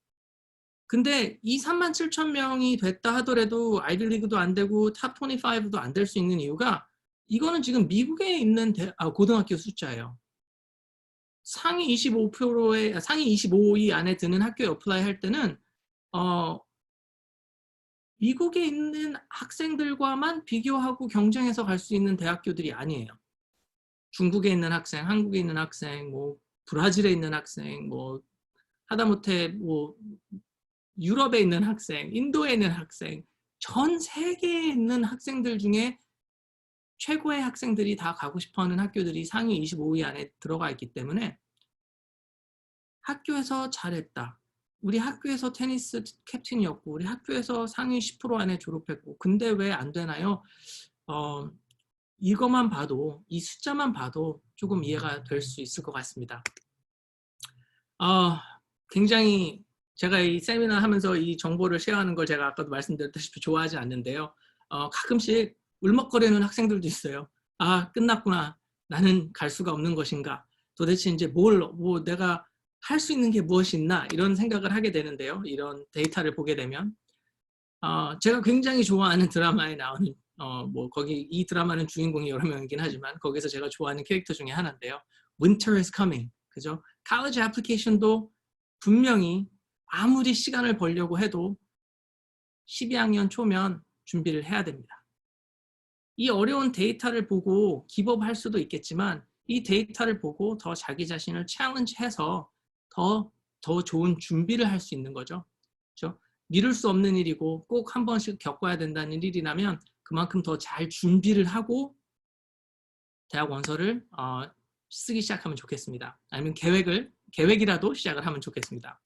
근데 이 37,000명이 됐다 하더라도 아이비리그도 안 되고 탑 25도 안 될 수 있는 이유가 이거는 지금 미국에 있는 고등학교 숫자예요. 상위 25%의 상위 25위 안에 드는 학교에 어플라이 할 때는 미국에 있는 학생들과만 비교하고 경쟁해서 갈 수 있는 대학교들이 아니에요. 중국에 있는 학생, 한국에 있는 학생, 뭐 브라질에 있는 학생, 뭐 하다못해 뭐 유럽에 있는 학생, 인도에 있는 학생, 전 세계에 있는 학생들 중에 최고의 학생들이 다 가고 싶어하는 학교들이 상위 25위 안에 들어가 있기 때문에 학교에서 잘했다. 우리 학교에서 테니스 캡틴이었고 우리 학교에서 상위 10% 안에 졸업했고 근데 왜 안 되나요? 이것만 봐도 이 숫자만 봐도 조금 이해가 될 수 있을 것 같습니다. 굉장히 제가 이 세미나 하면서 이 정보를 쉐어하는 걸 제가 아까도 말씀드렸다시피 좋아하지 않는데요. 가끔씩 울먹거리는 학생들도 있어요. 끝났구나. 나는 갈 수가 없는 것인가. 도대체 이제 내가 할 수 있는 게 무엇이 있나 이런 생각을 하게 되는데요. 이런 데이터를 보게 되면 제가 굉장히 좋아하는 드라마에 나오는 뭐 거기 이 드라마는 주인공이 여러 명이긴 하지만 거기서 제가 좋아하는 캐릭터 중에 하나인데요. Winter is coming. 그죠? college application도 분명히 아무리 시간을 벌려고 해도 12학년 초면 준비를 해야 됩니다. 이 어려운 데이터를 보고 기법할 수도 있겠지만 이 데이터를 보고 더 자기 자신을 챌린지해서 더 좋은 준비를 할 수 있는 거죠. 그렇죠? 미룰 수 없는 일이고 꼭 한 번씩 겪어야 된다는 일이라면 그만큼 더 잘 준비를 하고 대학 원서를 쓰기 시작하면 좋겠습니다. 아니면 계획이라도 시작을 하면 좋겠습니다.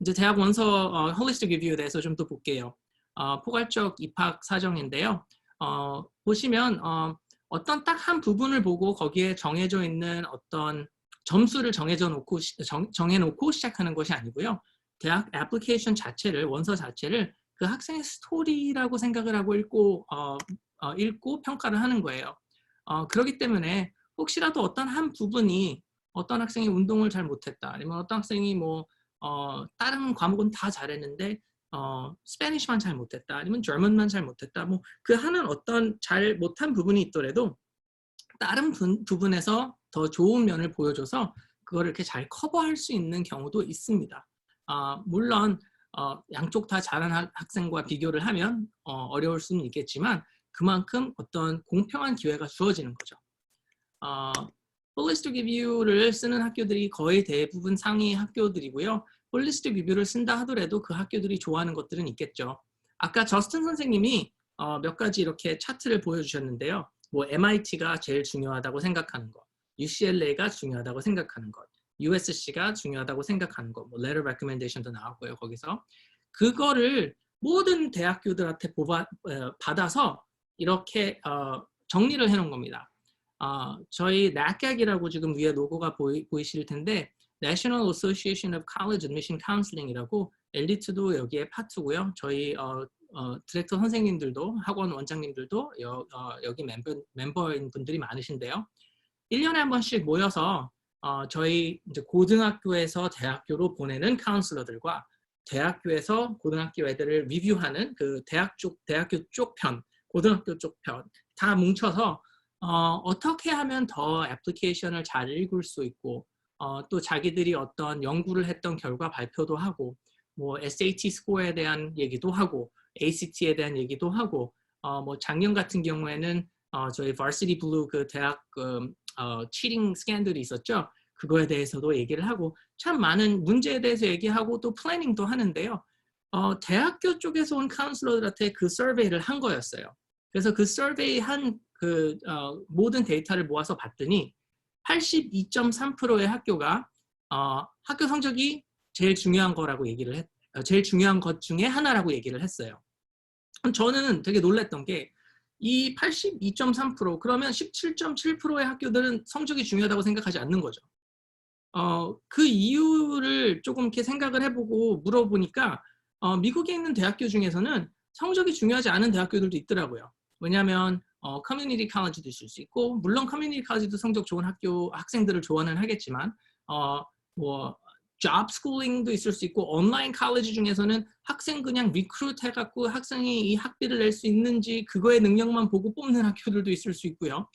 이제 대학 원서 홀리스틱 리뷰에 대해서 좀 더 볼게요. 포괄적 입학 사정인데요. 보시면 어떤 딱 한 부분을 보고 거기에 정해져 있는 어떤 점수를 정해놓고 시작하는 것이 아니고요. 대학 애플리케이션 자체를 원서 자체를 그 학생의 스토리라고 생각을 하고 읽고 평가를 하는 거예요. 그렇기 때문에 혹시라도 어떤 한 부분이 어떤 학생이 운동을 잘 못했다 아니면 어떤 학생이 뭐 다른 과목은 다 잘했는데 스페니쉬만 잘 못했다 아니면 german만 잘 못했다 뭐 그 하는 어떤 잘 못한 부분이 있더라도 다른 부분에서 더 좋은 면을 보여줘서 그거를 이렇게 잘 커버할 수 있는 경우도 있습니다. 물론 양쪽 다 잘하는 학생과 비교를 하면 어려울 수는 있겠지만 그만큼 어떤 공평한 기회가 주어지는 거죠. 홀리스틱 리뷰를 쓰는 학교들이 거의 대부분 상위 학교들이고요. 홀리스틱 리뷰를 쓴다 하더라도 그 학교들이 좋아하는 것들은 있겠죠. 아까 저스틴 선생님이 몇 가지 이렇게 차트를 보여주셨는데요. 뭐 MIT가 제일 중요하다고 생각하는 것, UCLA가 중요하다고 생각하는 것, USC가 중요하다고 생각하는 것, 뭐 letter recommendation도 나왔고요. 거기서 그거를 모든 대학교들한테 받아서 이렇게 정리를 해놓은 겁니다. 저희 NACAG이라고 지금 위에 로고가 보이실 텐데 National Association of College Admission Counseling이라고 엘리트도 여기에 파트고요. 저희 디렉터 선생님들도 학원 원장님들도 여기 멤버인 분들이 많으신데요. 1년에 한 번씩 모여서 저희 이제 고등학교에서 대학교로 보내는 카운슬러들과 대학교에서 고등학교 애들을 리뷰하는 그 대학교 쪽 편, 고등학교 쪽 편 다 뭉쳐서 어떻게 하면 더 애플리케이션을 잘 읽을 수 있고 또 자기들이 어떤 연구를 했던 결과 발표도 하고 뭐 SAT 스코어에 대한 얘기도 하고 ACT에 대한 얘기도 하고 뭐 작년 같은 경우에는 저희 Varsity Blue 그 대학 치팅 스캔들이 있었죠. 그거에 대해서도 얘기를 하고 참 많은 문제에 대해서 얘기하고 또 플래닝도 하는데요. 대학교 쪽에서 온 카운슬러들한테 그 서베이를 한 거였어요. 그래서 그 서베이 한 그 모든 데이터를 모아서 봤더니 82.3%의 학교가 학교 성적이 제일 중요한 거라고 제일 중요한 것 중에 하나라고 얘기를 했어요. 저는 되게 놀랐던 게 이 82.3% 그러면 17.7%의 학교들은 성적이 중요하다고 생각하지 않는 거죠. 그 이유를 조금 이렇게 생각을 해보고 물어보니까 미국에 있는 대학교 중에서는 성적이 중요하지 않은 대학교들도 있더라고요. 왜냐하면 커뮤니티 칼리지도 있을 수 있고 물론 커뮤니티 칼리지도 성적 좋은 학생들을 좋아는 하겠지만 뭐 job schooling도 있을 수 있고 온라인 칼리지 중에서는 학생 그냥 리크루트 해갖고 학생이 이 학비를 낼 수 있는지 그거의 능력만 보고 뽑는 학교들도 있을 수 있고요.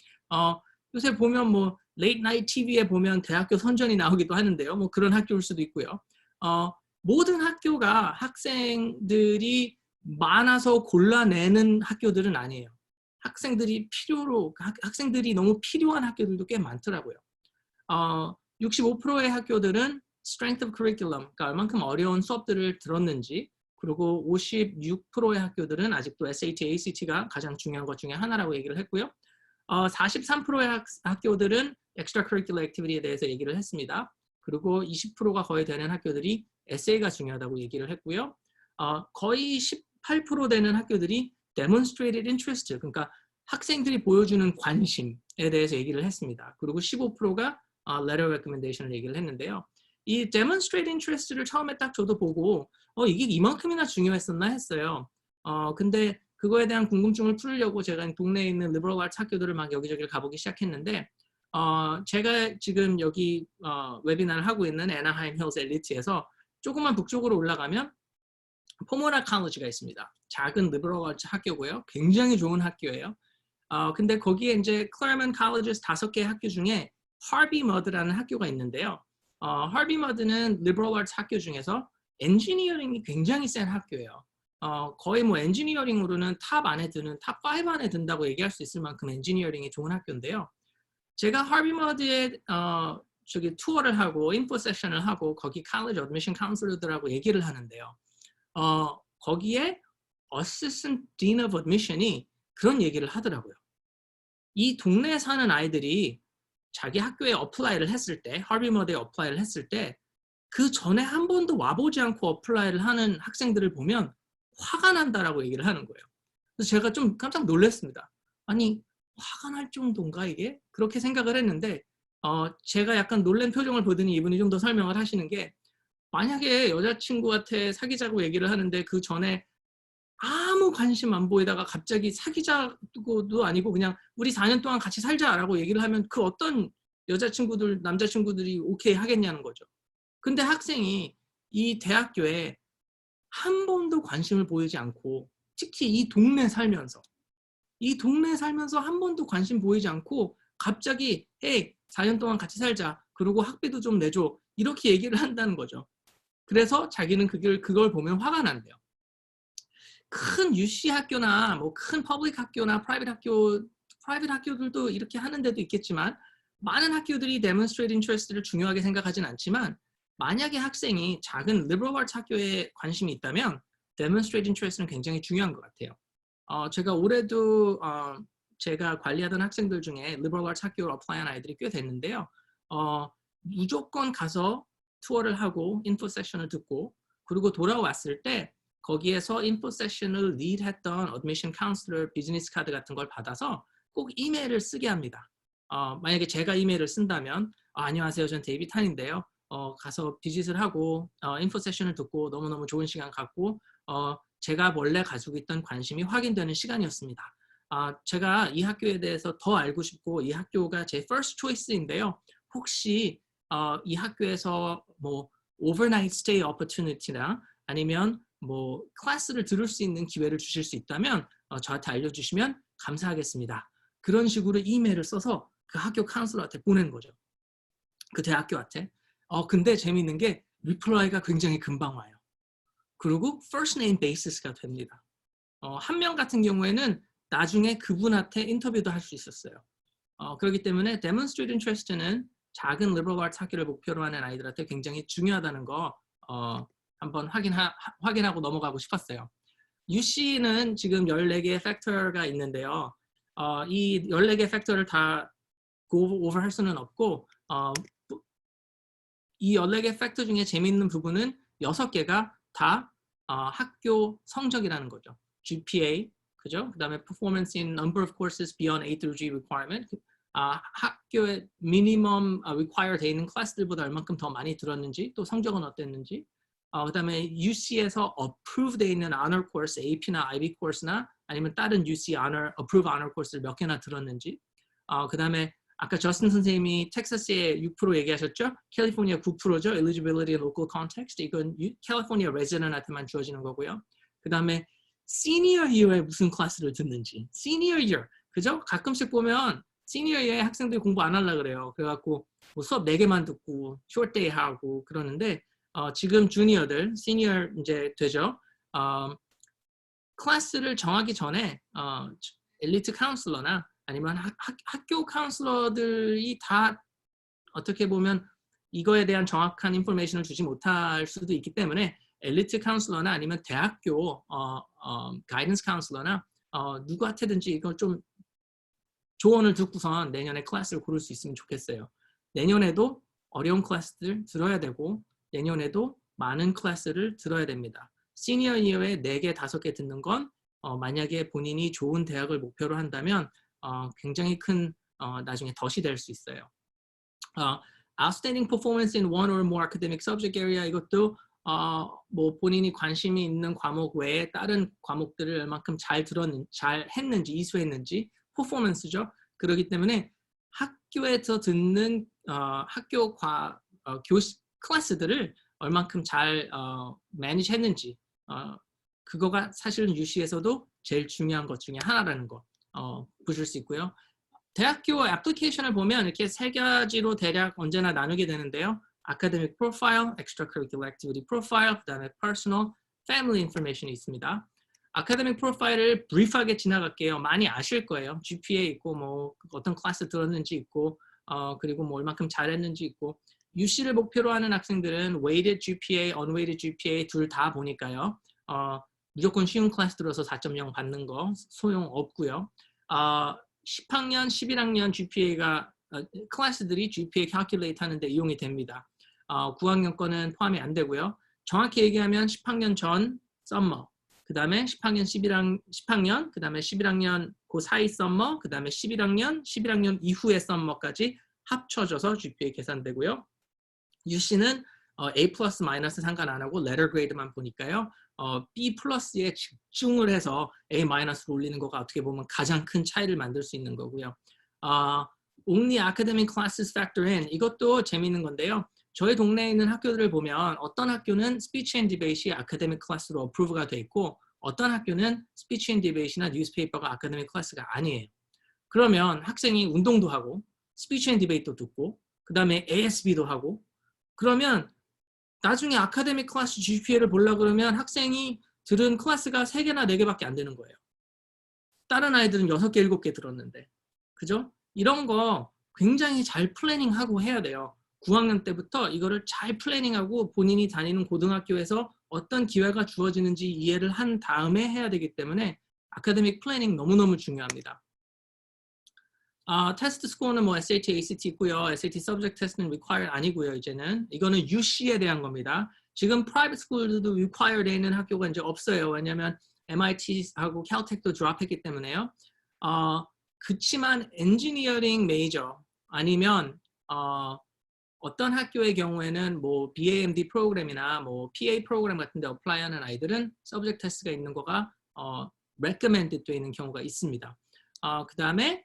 요새 보면 뭐 late night TV에 보면 대학교 선전이 나오기도 하는데요. 뭐 그런 학교일 수도 있고요. 모든 학교가 학생들이 많아서 골라내는 학교들은 아니에요. 학생들이 너무 필요한 학교들도 꽤 많더라고요. 65%의 학교들은 strength of curriculum, 그러니까 얼만큼 어려운 수업들을 들었는지, 그리고 56%의 학교들은 아직도 SAT, ACT가 가장 중요한 것 중에 하나라고 얘기를 했고요. 43%의 학교들은 extracurricular activity에 대해서 얘기를 했습니다. 그리고 20%가 거의 되는 학교들이 에세이가 중요하다고 얘기를 했고요. 거의 18% 되는 학교들이 demonstrated interest, 그러니까 학생들이 보여주는 관심에 대해서 얘기를 했습니다. 그리고 15%가 letter recommendation을 얘기를 했는데요. 이 demonstrate interest를 처음에 딱 저도 보고 이게 이만큼이나 중요했었나 했어요. 근데 그거에 대한 궁금증을 풀려고 제가 동네에 있는 liberal arts 학교들을 막 여기저기를 가보기 시작했는데 제가 지금 여기 웨비나를 하고 있는 애나하임 힐스 엘리트에서 조금만 북쪽으로 올라가면 포모나 칼리지가 있습니다. 작은 리버럴 아츠 학교고요. 굉장히 좋은 학교예요. 근데 거기에 이제 클래먼 칼리지 5개 학교 중에 하비 머드라는 학교가 있는데요. 하비 머드는 리버럴 아츠 학교 중에서 엔지니어링이 굉장히 센 학교예요. 거의 뭐 엔지니어링으로는 탑 안에 드는 탑 5 안에 든다고 얘기할 수 있을 만큼 엔지니어링이 좋은 학교인데요. 제가 하비 머드에 저기 투어를 하고 인포 세션을 하고 거기 칼리지 어드미션 카운슬러들하고 얘기를 하는데요. 거기에 Assistant Dean of Admission이 그런 얘기를 하더라고요. 이 동네에 사는 아이들이 자기 학교에 어플라이를 했을 때, 하비머드에 어플라이를 했을 때 그 전에 한 번도 와보지 않고 어플라이를 하는 학생들을 보면 화가 난다라고 얘기를 하는 거예요. 그래서 제가 좀 깜짝 놀랐습니다. 아니, 화가 날 정도인가 이게? 그렇게 생각을 했는데 제가 약간 놀란 표정을 보더니 이분이 좀 더 설명을 하시는 게 만약에 여자친구한테 사귀자고 얘기를 하는데 그 전에 아무 관심 안 보이다가 갑자기 사귀자고도 아니고 그냥 우리 4년 동안 같이 살자라고 얘기를 하면 그 어떤 여자친구들, 남자친구들이 오케이 하겠냐는 거죠. 근데 학생이 이 대학교에 한 번도 관심을 보이지 않고 특히 이 동네에 살면서 한 번도 관심 보이지 않고 갑자기 헤이 4년 동안 같이 살자 그리고 학비도 좀 내줘 이렇게 얘기를 한다는 거죠. 그래서 자기는 그걸 보면 화가 난대요. 큰 UC 학교나 뭐 큰 퍼블릭 학교나 프라이빗 학교들도 이렇게 하는 데도 있겠지만 많은 학교들이 demonstrate interest를 중요하게 생각하진 않지만 만약에 학생이 작은 liberal arts 학교에 관심이 있다면 demonstrate interest는 굉장히 중요한 것 같아요. 제가 올해도 제가 관리하던 학생들 중에 liberal arts 학교를 어플라이한 아이들이 꽤 됐는데요. 무조건 가서 투어를 하고 인포 세션을 듣고 그리고 돌아왔을 때 거기에서 인포 세션을 리드했던 어드미션 카운슬러 비즈니스 카드 같은 걸 받아서 꼭 이메일을 쓰게 합니다. 만약에 제가 이메일을 쓴다면 안녕하세요. 전 데이비 탄인데요. 가서 비짓을 하고 인포 세션을 듣고 너무너무 좋은 시간 갖고 제가 원래 가지고 있던 관심이 확인되는 시간이었습니다. 제가 이 학교에 대해서 더 알고 싶고 이 학교가 제 first choice인데요. 혹시 이 학교에서 뭐 overnight stay opportunity나 아니면 뭐 클래스를 들을 수 있는 기회를 주실 수 있다면 저한테 알려주시면 감사하겠습니다. 그런 식으로 이메일을 써서 그 학교 카운슬러한테 보내는 거죠. 그 대학교한테. 근데 재미있는 게 리플라이가 굉장히 금방 와요. 그리고 first name basis가 됩니다. 한 명 같은 경우에는 나중에 그분한테 인터뷰도 할 수 있었어요. 그렇기 때문에 demonstrate interest는 작은 liberal arts 학교를 목표로 하는 아이들한테 굉장히 중요하다는 거 한번 확인하고 넘어가고 싶었어요. UC는 지금 14개의 팩터가 있는데요. 이 14개 팩터를 다 go over 할 수는 없고 이 14개 팩터 중에 재미있는 부분은 6개가 다 학교 성적이라는 거죠. GPA, 그죠? 그 다음에 performance in number of courses beyond A through G requirement. 학교에 minimum require 돼 있는 클래스들보다 얼만큼 더 많이 들었는지, 또 성적은 어땠는지. 그 다음에 UC에서 approve 돼 있는 honor course, AP나 IB course나 아니면 다른 UC approve honor course를 몇 개나 들었는지. 그 다음에 아까 저스틴 선생님이 텍사스에 6% 얘기하셨죠? 캘리포니아 9%죠? Eligibility and Local Context. 이건 캘리포니아 레지던트한테만 주어지는 거고요. 그 다음에 시니어 이어에 무슨 클래스를 듣는지. 시니어 이어. 그죠? 가끔씩 보면 시니어 이어에 학생들이 공부 안 하려고 그래요. 그래갖고 뭐 수업 4개만 듣고 숏데이 하고 그러는데 지금 주니어들, 시니어 이제 되죠? 클래스를 정하기 전에 엘리트 카운슬러나 아니면 학교 카운슬러들이 다 어떻게 보면 이거에 대한 정확한 인포메이션을 주지 못할 수도 있기 때문에 엘리트 카운슬러나 아니면 대학교 가이던스 카운슬러나 누구한테든지 이걸 좀 조언을 듣고선 내년에 클래스를 고를 수 있으면 좋겠어요. 내년에도 어려운 클래스들 들어야 되고 내년에도 많은 클래스를 들어야 됩니다. 시니어 이어에 4개, 5개 듣는 건 만약에 본인이 좋은 대학을 목표로 한다면 굉장히 큰 나중에 덫이 될 수 있어요. Outstanding performance in one or more academic subject area 이것도 뭐 본인이 관심이 있는 과목 외에 다른 과목들을 얼만큼 잘 했는지 이수했는지 퍼포먼스죠. 그렇기 때문에 학교에서 듣는 학교 클래스들을 얼만큼 잘 매니지 했는지 그거가 사실은 UC에서도 제일 중요한 것 중에 하나라는 거 보실 수 있고요. 대학교 애플리케이션을 보면 이렇게 세 가지로 대략 언제나 나누게 되는데요. Academic Profile, Extracurricular Activity Profile, 그 다음에 Personal, Family Information이 있습니다. Academic Profile을 브리프하게 지나갈게요. 많이 아실 거예요. GPA 있고 뭐 어떤 클래스 들었는지 있고 그리고 뭐 얼마큼 잘했는지 있고 UC를 목표로 하는 학생들은 weighted GPA, unweighted GPA 둘 다 보니까요. 무조건 쉬운 클래스 들어서 4.0 받는 거 소용없고요. 10학년, 11학년 GPA가 클래스들이 GPA calculate 하는데 이용이 됩니다. 9학년 거는 포함이 안 되고요. 정확히 얘기하면 10학년 전 썸머, 그 다음에 10학년, 10학년, 그 다음에 11학년 그 사이 썸머, 그 다음에 11학년 이후의 썸머까지 합쳐져서 GPA 계산되고요. UC는 A 플러스 마이너스 상관 안 하고 letter grade만 보니까요. B 플러스에 집중을 해서 A 마이너스로 올리는 거가 어떻게 보면 가장 큰 차이를 만들 수 있는 거고요. Only academic classes factor in 이것도 재미있는 건데요. 저희 동네에 있는 학교들을 보면 어떤 학교는 speech and debate이 academic class로 approve가 돼 있고 어떤 학교는 speech and debate이나 newspaper가 academic class가 아니에요. 그러면 학생이 운동도 하고 speech and debate도 듣고 그 다음에 ASB도 하고 그러면 나중에 아카데믹 클래스 GPA를 보려고 그러면 학생이 들은 클래스가 3개나 4개밖에 안 되는 거예요. 다른 아이들은 6개, 7개 들었는데. 그죠? 이런 거 굉장히 잘 플래닝하고 해야 돼요. 9학년 때부터 이거를 잘 플래닝하고 본인이 다니는 고등학교에서 어떤 기회가 주어지는지 이해를 한 다음에 해야 되기 때문에 아카데믹 플래닝 너무너무 중요합니다. 테스트 스코어는 뭐 SAT, ACT 있고요. SAT subject test는 required 아니고요. 이제는 이거는 UC에 대한 겁니다. 지금 private school도 required 돼 있는 학교가 이제 없어요. 왜냐하면 MIT하고 caltech도 드롭했기 때문에요. 그치만 엔지니어링 메이저 아니면 어떤 학교의 경우에는 뭐 BAMD 프로그램이나 뭐 PA 프로그램 같은 데 어플라이하는 아이들은 subject test가 있는 거가 recommended 되어 있는 경우가 있습니다. 그 다음에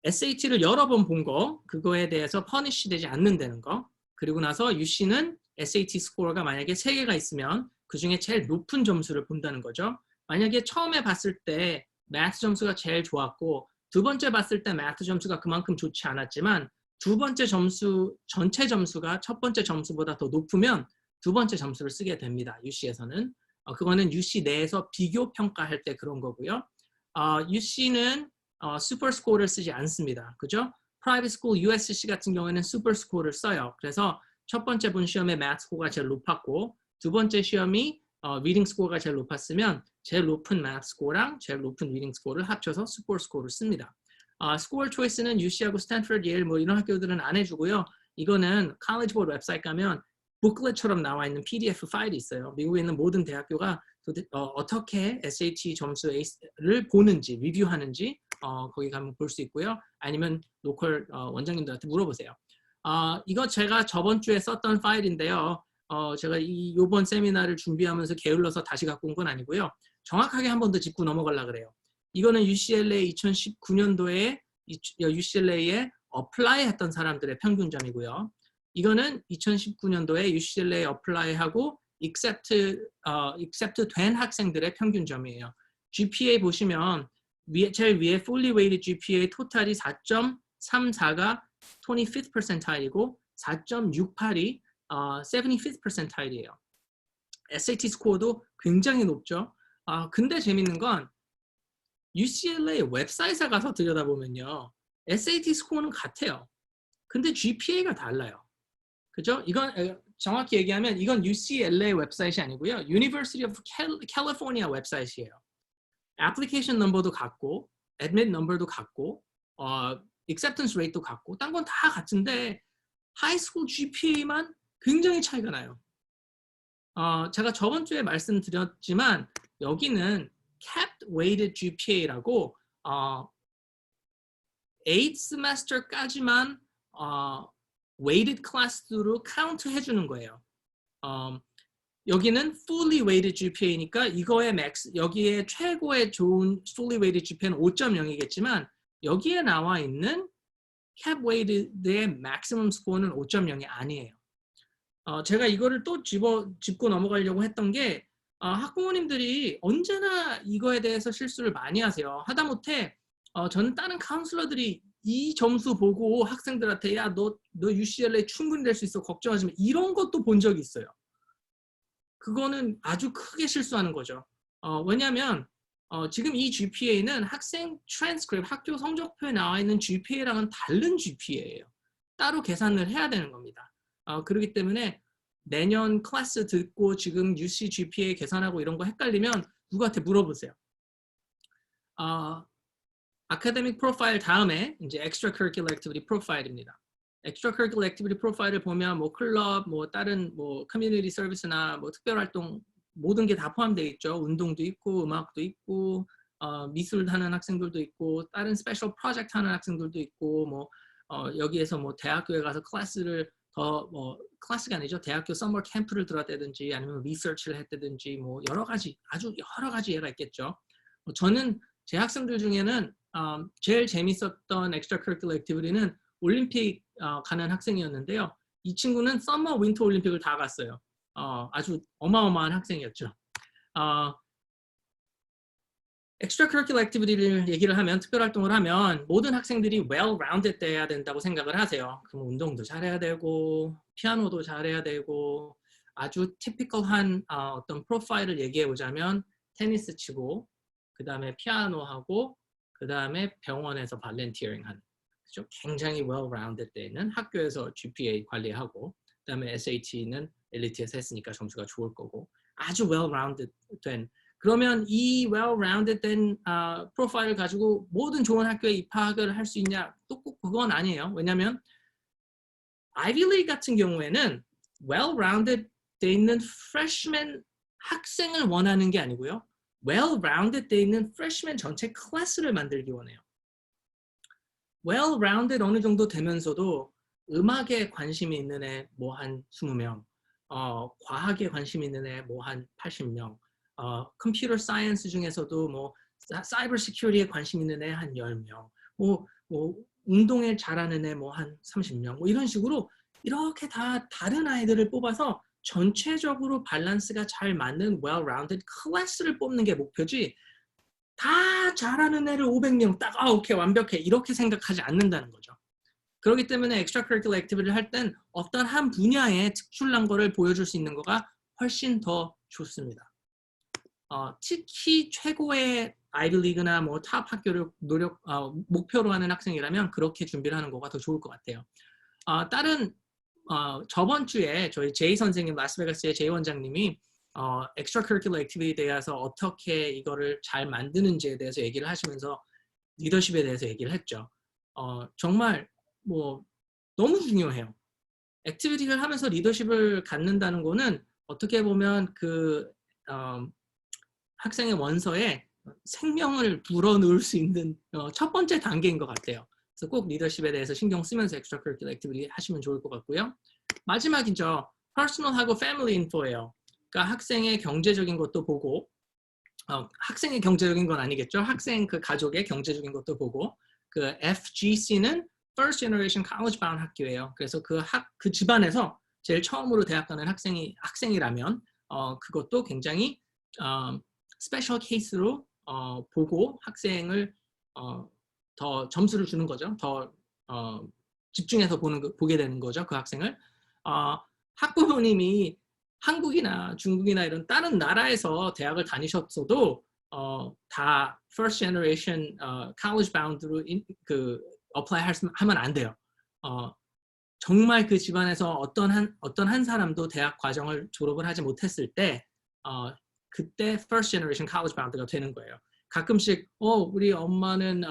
SAT를 여러 번 본 거, 그거에 대해서 퍼니시 되지 않는다는 거. 그리고 나서 UC는 SAT 스코어가 만약에 3개가 있으면 그 중에 제일 높은 점수를 본다는 거죠. 만약에 처음에 봤을 때 매트 점수가 제일 좋았고 두 번째 봤을 때 매트 점수가 그만큼 좋지 않았지만 두 번째 점수, 전체 점수가 첫 번째 점수보다 더 높으면 두 번째 점수를 쓰게 됩니다. UC에서는. 그거는 UC 내에서 비교 평가할 때 그런 거고요. UC는 슈퍼 스코어를 쓰지 않습니다. 그죠? 프라이빗 스쿨 USC 같은 경우에는 슈퍼 스코어를 써요. 그래서 첫 번째 본 시험에 매트 스코어가 제일 높았고 두 번째 시험이 리딩 스코어가 제일 높았으면 제일 높은 매트 스코어랑 제일 높은 리딩 스코어를 합쳐서 슈퍼 스코어를 씁니다. 스코어 초이스는 UC하고 스탠퍼드, 예일 뭐 이런 학교들은 안 해주고요. 이거는 칼리지 보드 웹사이트 가면 북클렛처럼 나와 있는 PDF 파일이 있어요. 미국에 있는 모든 대학교가 어떻게 SAT 점수를 보는지, 리뷰하는지 거기 가면 볼 수 있고요. 아니면 로컬 원장님들한테 물어보세요. 이거 제가 저번 주에 썼던 파일인데요. 제가 이번 세미나를 준비하면서 게을러서 다시 갖고 온 건 아니고요. 정확하게 한 번 더 짚고 넘어가려고 그래요. 이거는 UCLA 2019년도에 UCLA에 어플라이 했던 사람들의 평균점이고요. 이거는 2019년도에 UCLA 어플라이하고 accept 된 학생들의 평균점이에요. GPA 보시면 제일 위에 fully weighted GPA 토탈이 4.34가 25th percentile이고 4.68이 75th percentile이에요. SAT 스코어도 굉장히 높죠. 근데 재밌는 건 UCLA 웹사이트에 가서 들여다보면요. SAT 스코어는 같아요. 근데 GPA가 달라요. 그죠? 이건 정확히 얘기하면 이건 UCLA 웹사이트이 아니고요. University of California 웹사이트이에요. 애플리케이션 넘버도 같고, admit 넘버도 같고, acceptance rate도 같고, 딴 건 다 같은데 하이스쿨 GPA만 굉장히 차이가 나요. 제가 저번 주에 말씀드렸지만 여기는 capped weighted GPA라고 8th semester까지만 weighted class로 카운트 해주는 거예요. 여기는 fully weighted GPA니까 이거의 max, 여기에 최고의 좋은 fully weighted GPA는 5.0이겠지만 여기에 나와 있는 cap weighted의 maximum score는 5.0이 아니에요. 제가 이거를 또 짚고 넘어가려고 했던 게 학부모님들이 언제나 이거에 대해서 실수를 많이 하세요. 하다못해 저는 다른 카운슬러들이 이 점수 보고 학생들한테 야, 너 UCLA 충분히 될 수 있어. 걱정하지 마. 이런 것도 본 적이 있어요. 그거는 아주 크게 실수하는 거죠. 왜냐하면 지금 이 GPA는 학생 트랜스크립트, 학교 성적표에 나와 있는 GPA랑은 다른 GPA예요. 따로 계산을 해야 되는 겁니다. 그렇기 때문에 내년 클래스 듣고 지금 UC GPA 계산하고 이런 거 헷갈리면 누구한테 물어보세요. 아카데믹 프로파일 다음에 이제 extracurricular activity profile입니다. extracurricular activity profile을 보면 뭐 클럽, 뭐 다른 뭐 커뮤니티 서비스나 뭐 특별 활동 모든 게 다 포함되어 있죠. 운동도 있고 음악도 있고 미술 하는 학생들도 있고 다른 스페셜 프로젝트 하는 학생들도 있고 뭐 여기에서 뭐 대학교에 가서 클래스를 더 뭐 클래스가 아니죠. 대학교 서머 캠프를 들었다든지 아니면 리서치를 했다든지 뭐 여러 가지 아주 여러 가지 예가 있겠죠. 저는 제 학생들 중에는 제일 재밌었던 extracurricular activity는 올림픽 가는 학생이었는데요. 이 친구는 서머 윈터 올림픽을 다 갔어요. 아주 어마어마한 학생이었죠. extracurricular activity를 얘기를 하면 특별활동을 하면 모든 학생들이 well-rounded 돼야 된다고 생각을 하세요. 그럼 운동도 잘해야 되고 피아노도 잘해야 되고 아주 typical한 어떤 프로파일을 얘기해 보자면 테니스 치고 그 다음에 피아노 하고 그 다음에 병원에서 발렌티어링 하는 그죠? 굉장히 well-rounded 돼 있는 학교에서 GPA 관리하고 그 다음에 SAT는 엘리트에서 했으니까 점수가 좋을 거고 아주 well-rounded 된 그러면 이 well-rounded 된 프로파일을 가지고 모든 좋은 학교에 입학을 할 수 있냐? 또 꼭 그건 아니에요. 왜냐하면 Ivy League 같은 경우에는 well-rounded 돼 있는 freshman 학생을 원하는 게 아니고요. well-rounded 돼 있는 freshman 전체 클래스를 만들기 원해요. well-rounded 어느 정도 되면서도 음악에 관심이 있는 애 뭐 한 20명, 과학에 관심이 있는 애 뭐 한 80명, 컴퓨터 사이언스 중에서도 뭐 사이버 시큐리티에 관심 있는 애 한 10명, 뭐 운동에 잘하는 애 뭐 한 30명, 뭐 이런 식으로 이렇게 다 다른 아이들을 뽑아서 전체적으로 밸런스가 잘 맞는 well-rounded 클래스를 뽑는 게 목표지 다 잘하는 애를 500명 딱 오케이 완벽해 이렇게 생각하지 않는다는 거죠. 그렇기 때문에 extracurricular activity를 할 땐 어떤 한 분야의 특출난 거를 보여줄 수 있는 거가 훨씬 더 좋습니다. 특히 최고의 아이비리그나 뭐 탑 학교를 목표로 하는 학생이라면 그렇게 준비를 하는 거가 더 좋을 것 같아요. 다른 저번 주에 저희 제이 선생님 라스베가스의 제이 원장님이 extracurricular activity에 대해서 어떻게 이거를 잘 만드는지에 대해서 얘기를 하시면서 리더십에 대해서 얘기를 했죠. 정말 뭐 너무 중요해요. 액티비티를 하면서 리더십을 갖는다는 거는 어떻게 보면 그 학생의 원서에 생명을 불어넣을 수 있는 첫 번째 단계인 것 같아요. 그래서 꼭 리더십에 대해서 신경 쓰면서 extracurricular activity 하시면 좋을 것 같고요. 마지막이죠. personal하고 family info예요. 그러니까 학생의 경제적인 것도 보고 학생의 경제적인 건 아니겠죠. 학생 그 가족의 경제적인 것도 보고 그 FGC는 First Generation College Bound 학교예요. 그래서 그 집안에서 제일 처음으로 대학 가는 학생이라면 그것도 굉장히 스페셜 케이스로 보고 학생을 더 점수를 주는 거죠. 더 집중해서 보게 되는 거죠. 그 학생을. 학부모님이 한국이나 중국이나 이런 다른 나라에서 대학을 다니셨어도 다 First Generation College Bound로 apply 하면 안 돼요. 정말 그 집안에서 어떤 한 사람도 대학 과정을 졸업을 하지 못했을 때 그때 First Generation College Bound가 되는 거예요. 가끔씩 우리 엄마는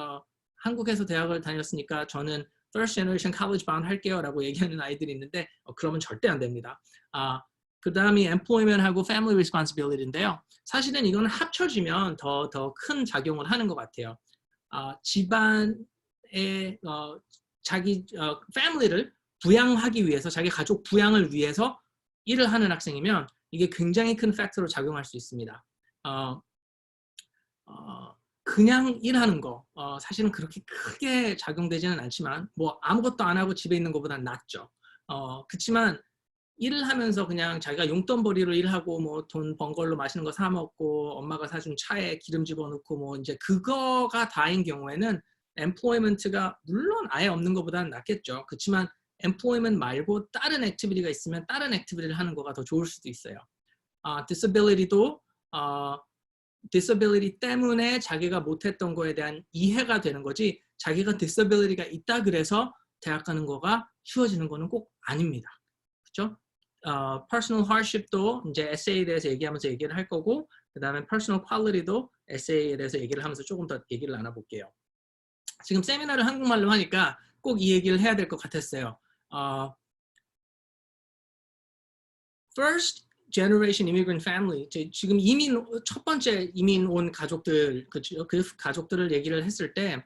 한국에서 대학을 다녔으니까 저는 First Generation College Bound 할게요 라고 얘기하는 아이들이 있는데 그러면 절대 안 됩니다. 그 다음이 Employment하고 Family Responsibility인데요. 사실은 이거는 합쳐지면 더 큰 작용을 하는 것 같아요. 집안의 자기 family를 부양하기 위해서 자기 가족 부양을 위해서 일을 하는 학생이면 이게 굉장히 큰 팩터로 작용할 수 있습니다. 그냥 일하는 거 사실은 그렇게 크게 작용되지는 않지만 뭐 아무것도 안 하고 집에 있는 것보다는 낫죠. 그렇지만 일을 하면서 그냥 자기가 용돈벌이로 일하고 뭐 돈 번 걸로 맛있는 거 사 먹고 엄마가 사준 차에 기름 집어넣고 뭐 이제 그거가 다인 경우에는 employment가 물론 아예 없는 것보다는 낫겠죠. 그렇지만 employment 말고 다른 액티비티가 있으면 다른 액티비티를 하는 거가 더 좋을 수도 있어요. disability도 disability 때문에 자기가 못했던 거에 대한 이해가 되는 거지 자기가 disability가 있다 그래서 대학 가는 거가 쉬워지는 거는 꼭 아닙니다. 그렇죠? personal hardship도 이제 에세이에 대해서 얘기하면서 얘기를 할 거고 그 다음에 personal quality도 에세이에 대해서 얘기를 하면서 조금 더 얘기를 나눠볼게요. 지금 세미나를 한국말로 하니까 꼭 이 얘기를 해야 될 것 같았어요. First generation immigrant family, 지금 첫 번째 이민 온 가족들, 그 가족들을 얘기를 했을 때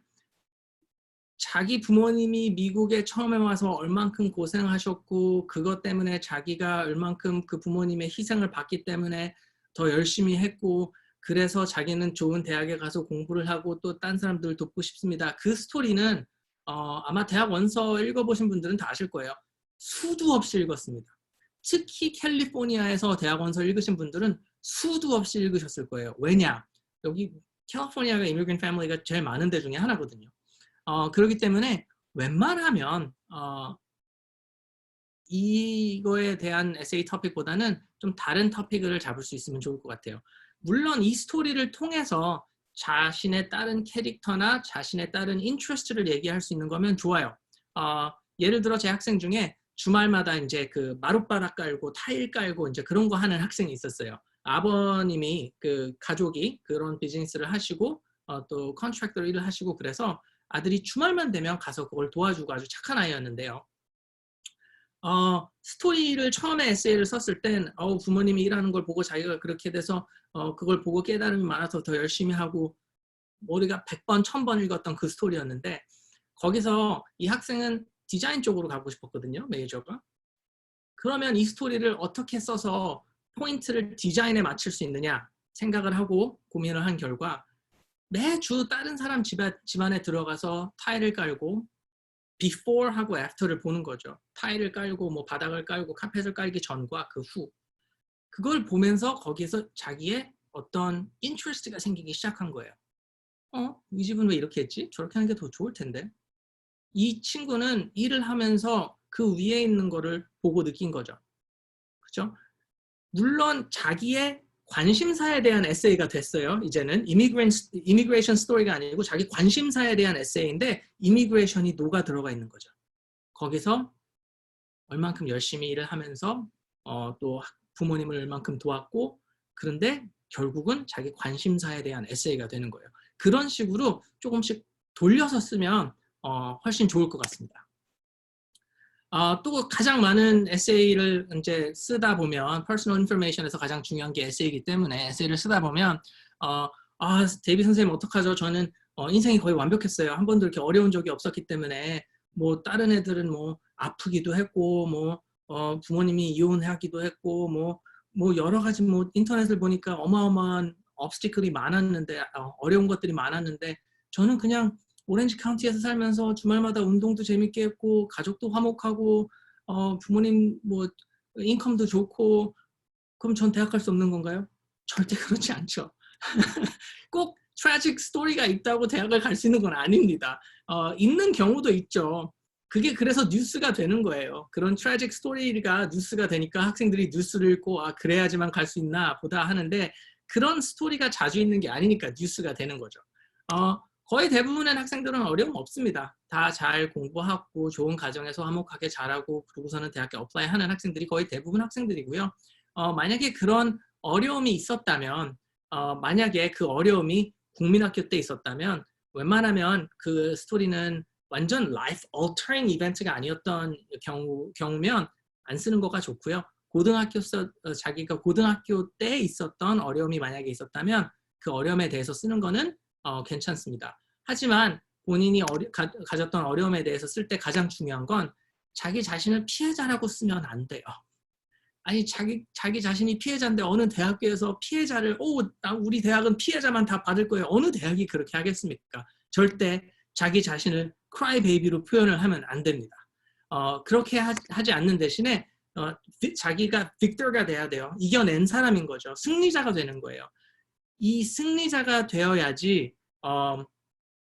자기 부모님이 미국에 처음에 와서 얼만큼 고생하셨고 그것 때문에 자기가 얼만큼 그 부모님의 희생을 받기 때문에 더 열심히 했고 그래서 자기는 좋은 대학에 가서 공부를 하고 또 딴 사람들 돕고 싶습니다. 그 스토리는 아마 대학 원서 읽어보신 분들은 다 아실 거예요. 수도 없이 읽었습니다. 특히 캘리포니아에서 대학 원서 읽으신 분들은 수도 없이 읽으셨을 거예요. 왜냐? 여기 캘리포니아가 이미그랜트 패밀리가 제일 많은 데 중에 하나거든요. 그렇기 때문에 웬만하면 이거에 대한 에세이 토픽보다는 좀 다른 토픽을 잡을 수 있으면 좋을 것 같아요. 물론 이 스토리를 통해서 자신의 다른 캐릭터나 자신의 다른 인트레스트를 얘기할 수 있는 거면 좋아요. 예를 들어 제 학생 중에 주말마다 이제 그 마룻바닥 깔고 타일 깔고 이제 그런 거 하는 학생이 있었어요. 아버님이 그 가족이 그런 비즈니스를 하시고 또 컨트랙터로 일을 하시고 그래서 아들이 주말만 되면 가서 그걸 도와주고 아주 착한 아이였는데요. 스토리를 처음에 에세이를 썼을 땐 부모님이 일하는 걸 보고 자기가 그렇게 돼서 그걸 보고 깨달음이 많아서 더 열심히 하고 머리가 100번, 1000번 읽었던 그 스토리였는데 거기서 이 학생은 디자인 쪽으로 가고 싶었거든요. 메이저가. 그러면 이 스토리를 어떻게 써서 포인트를 디자인에 맞출 수 있느냐 생각을 하고 고민을 한 결과 매주 다른 사람 집안에 들어가서 타일을 깔고 before하고 after를 보는 거죠. 타일을 깔고 뭐 바닥을 깔고 카펫을 깔기 전과 그 후. 그걸 보면서 거기서 자기의 어떤 인트레스트가 생기기 시작한 거예요. 이 집은 왜 이렇게 했지? 저렇게 하는 게 더 좋을 텐데. 이 친구는 일을 하면서 그 위에 있는 거를 보고 느낀 거죠. 그죠? 물론 자기의 관심사에 대한 에세이가 됐어요. 이제는 이미그레이션 스토리가 아니고 자기 관심사에 대한 에세이인데 이미그레이션이 녹아 들어가 있는 거죠. 거기서 얼만큼 열심히 일을 하면서 또 부모님을 얼만큼 도왔고 그런데 결국은 자기 관심사에 대한 에세이가 되는 거예요. 그런 식으로 조금씩 돌려서 쓰면 훨씬 좋을 것 같습니다. 또 가장 많은 에세이를 이제 쓰다 보면 퍼스널 인포메이션에서 가장 중요한 게 에세이이기 때문에 에세이를 쓰다 보면 데이비 선생님 어떡하죠? 저는 인생이 거의 완벽했어요. 한 번도 이렇게 어려운 적이 없었기 때문에 뭐 다른 애들은 뭐 아프기도 했고 뭐 부모님이 이혼하기도 했고 뭐 여러 가지 뭐 인터넷을 보니까 어마어마한 obstacle이 많았는데 어려운 것들이 많았는데 저는 그냥 오렌지 카운티에서 살면서 주말마다 운동도 재밌게 했고 가족도 화목하고 부모님 뭐 인컴도 좋고 그럼 전 대학 갈 수 없는 건가요? 절대 그렇지 않죠. 꼭 트래직 스토리가 있다고 대학을 갈 수 있는 건 아닙니다. 있는 경우도 있죠. 그게 그래서 뉴스가 되는 거예요. 그런 트래직 스토리가 뉴스가 되니까 학생들이 뉴스를 읽고 그래야지만 갈 수 있나 보다 하는데 그런 스토리가 자주 있는 게 아니니까 뉴스가 되는 거죠. 거의 대부분의 학생들은 어려움 없습니다. 다 잘 공부하고 좋은 가정에서 화목하게 자라고 그러고서는 대학에 어플라이하는 학생들이 거의 대부분 학생들이고요. 만약에 그런 어려움이 있었다면 만약에 그 어려움이 국민학교 때 있었다면 웬만하면 그 스토리는 완전 life altering 이벤트가 아니었던 경우면 안 쓰는 거가 좋고요. 자기가 고등학교 때 있었던 어려움이 만약에 있었다면 그 어려움에 대해서 쓰는 거는 괜찮습니다. 하지만 본인이 가졌던 어려움에 대해서 쓸 때 가장 중요한 건 자기 자신을 피해자라고 쓰면 안 돼요. 아니 자기 자신이 피해자인데 어느 대학교에서 피해자를 우리 대학은 피해자만 다 받을 거예요. 어느 대학이 그렇게 하겠습니까? 절대 자기 자신을 cry baby로 표현을 하면 안 됩니다. 그렇게 하지 않는 대신에 자기가 빅터가 돼야 돼요. 이겨낸 사람인 거죠. 승리자가 되는 거예요. 이 승리자가 되어야지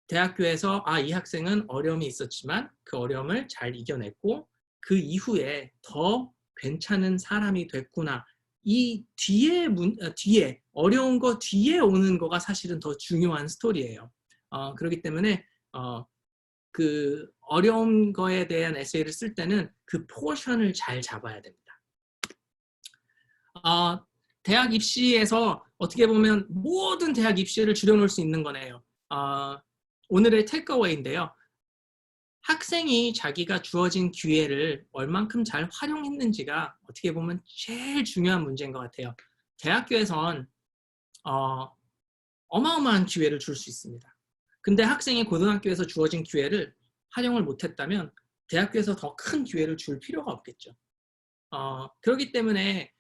대학교에서 이 학생은 어려움이 있었지만 그 어려움을 잘 이겨냈고 그 이후에 더 괜찮은 사람이 됐구나. 이 뒤에 어려운 거 뒤에 오는 거가 사실은 더 중요한 스토리예요. 그렇기 때문에 그 어려운 거에 대한 에세이를 쓸 때는 그 포션을 잘 잡아야 됩니다. 대학 입시에서 어떻게 보면 모든 대학 입시를 줄여놓을 수 있는 거네요. 오늘의 테이크어웨이인데요. 학생이 자기가 주어진 기회를 얼만큼 잘 활용했는지가 어떻게 보면 제일 중요한 문제인 것 같아요. 대학교에선 어마어마한 기회를 줄 수 있습니다. 근데 학생이 고등학교에서 주어진 기회를 활용을 못했다면 대학교에서 더 큰 기회를 줄 필요가 없겠죠. 그렇기 때문에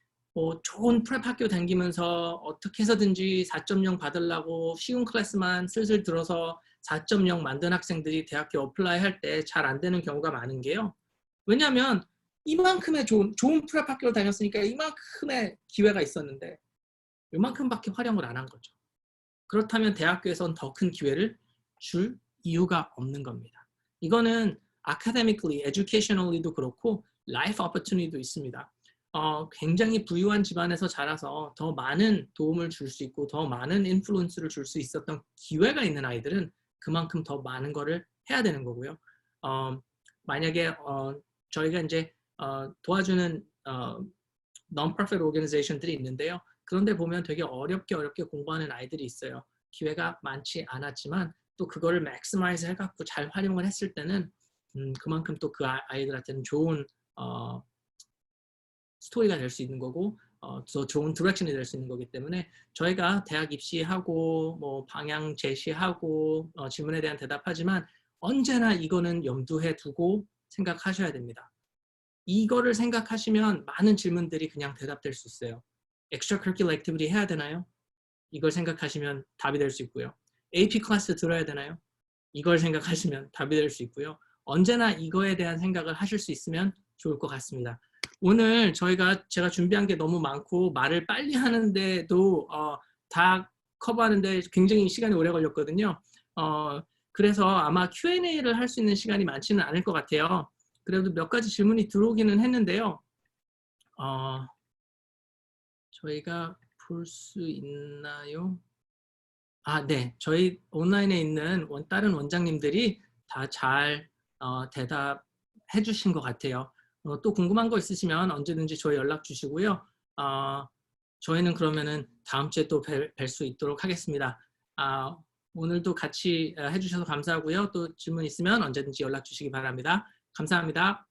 좋은 프랩 학교 다니면서 어떻게 해서든지 4.0 받으려고 쉬운 클래스만 슬슬 들어서 4.0 만든 학생들이 대학교 어플라이 할 때 잘 안 되는 경우가 많은 게요. 왜냐하면 이만큼의 좋은 프랩 학교를 다녔으니까 이만큼의 기회가 있었는데 이만큼밖에 활용을 안 한 거죠. 그렇다면 대학교에서는 더 큰 기회를 줄 이유가 없는 겁니다. 이거는 academically, educationally도 그렇고 life opportunity도 있습니다. 굉장히 부유한 집안에서 자라서 더 많은 도움을 줄 수 있고 더 많은 인플루언스를 줄 수 있었던 기회가 있는 아이들은 그만큼 더 많은 거를 해야 되는 거고요. 만약에 저희가 이제 도와주는 non-profit organization들이 있는데요. 그런데 보면 되게 어렵게 공부하는 아이들이 있어요. 기회가 많지 않았지만 또 그거를 maximize 해갖고 잘 활용을 했을 때는 그만큼 또 그 아이들한테는 좋은 스토리가 될 수 있는 거고 더 좋은 디렉션이 될 수 있는 거기 때문에 저희가 대학 입시하고 뭐 방향 제시하고 질문에 대한 대답하지만 언제나 이거는 염두에 두고 생각하셔야 됩니다. 이거를 생각하시면 많은 질문들이 그냥 대답될 수 있어요. extracurricular activity 해야 되나요? 이걸 생각하시면 답이 될 수 있고요. AP 클래스 들어야 되나요? 이걸 생각하시면 답이 될 수 있고요. 언제나 이거에 대한 생각을 하실 수 있으면 좋을 것 같습니다. 오늘 제가 준비한 게 너무 많고 말을 빨리 하는데도 다 커버하는데 굉장히 시간이 오래 걸렸거든요. 그래서 아마 Q&A를 할 수 있는 시간이 많지는 않을 것 같아요. 그래도 몇 가지 질문이 들어오기는 했는데요. 저희가 볼 수 있나요? 네. 저희 온라인에 있는 다른 원장님들이 다 잘 대답해 주신 것 같아요. 또 궁금한 거 있으시면 언제든지 저희 연락 주시고요. 저희는 그러면은 다음 주에 또 뵐 수 있도록 하겠습니다. 오늘도 같이 해주셔서 감사하고요. 또 질문 있으면 언제든지 연락 주시기 바랍니다. 감사합니다.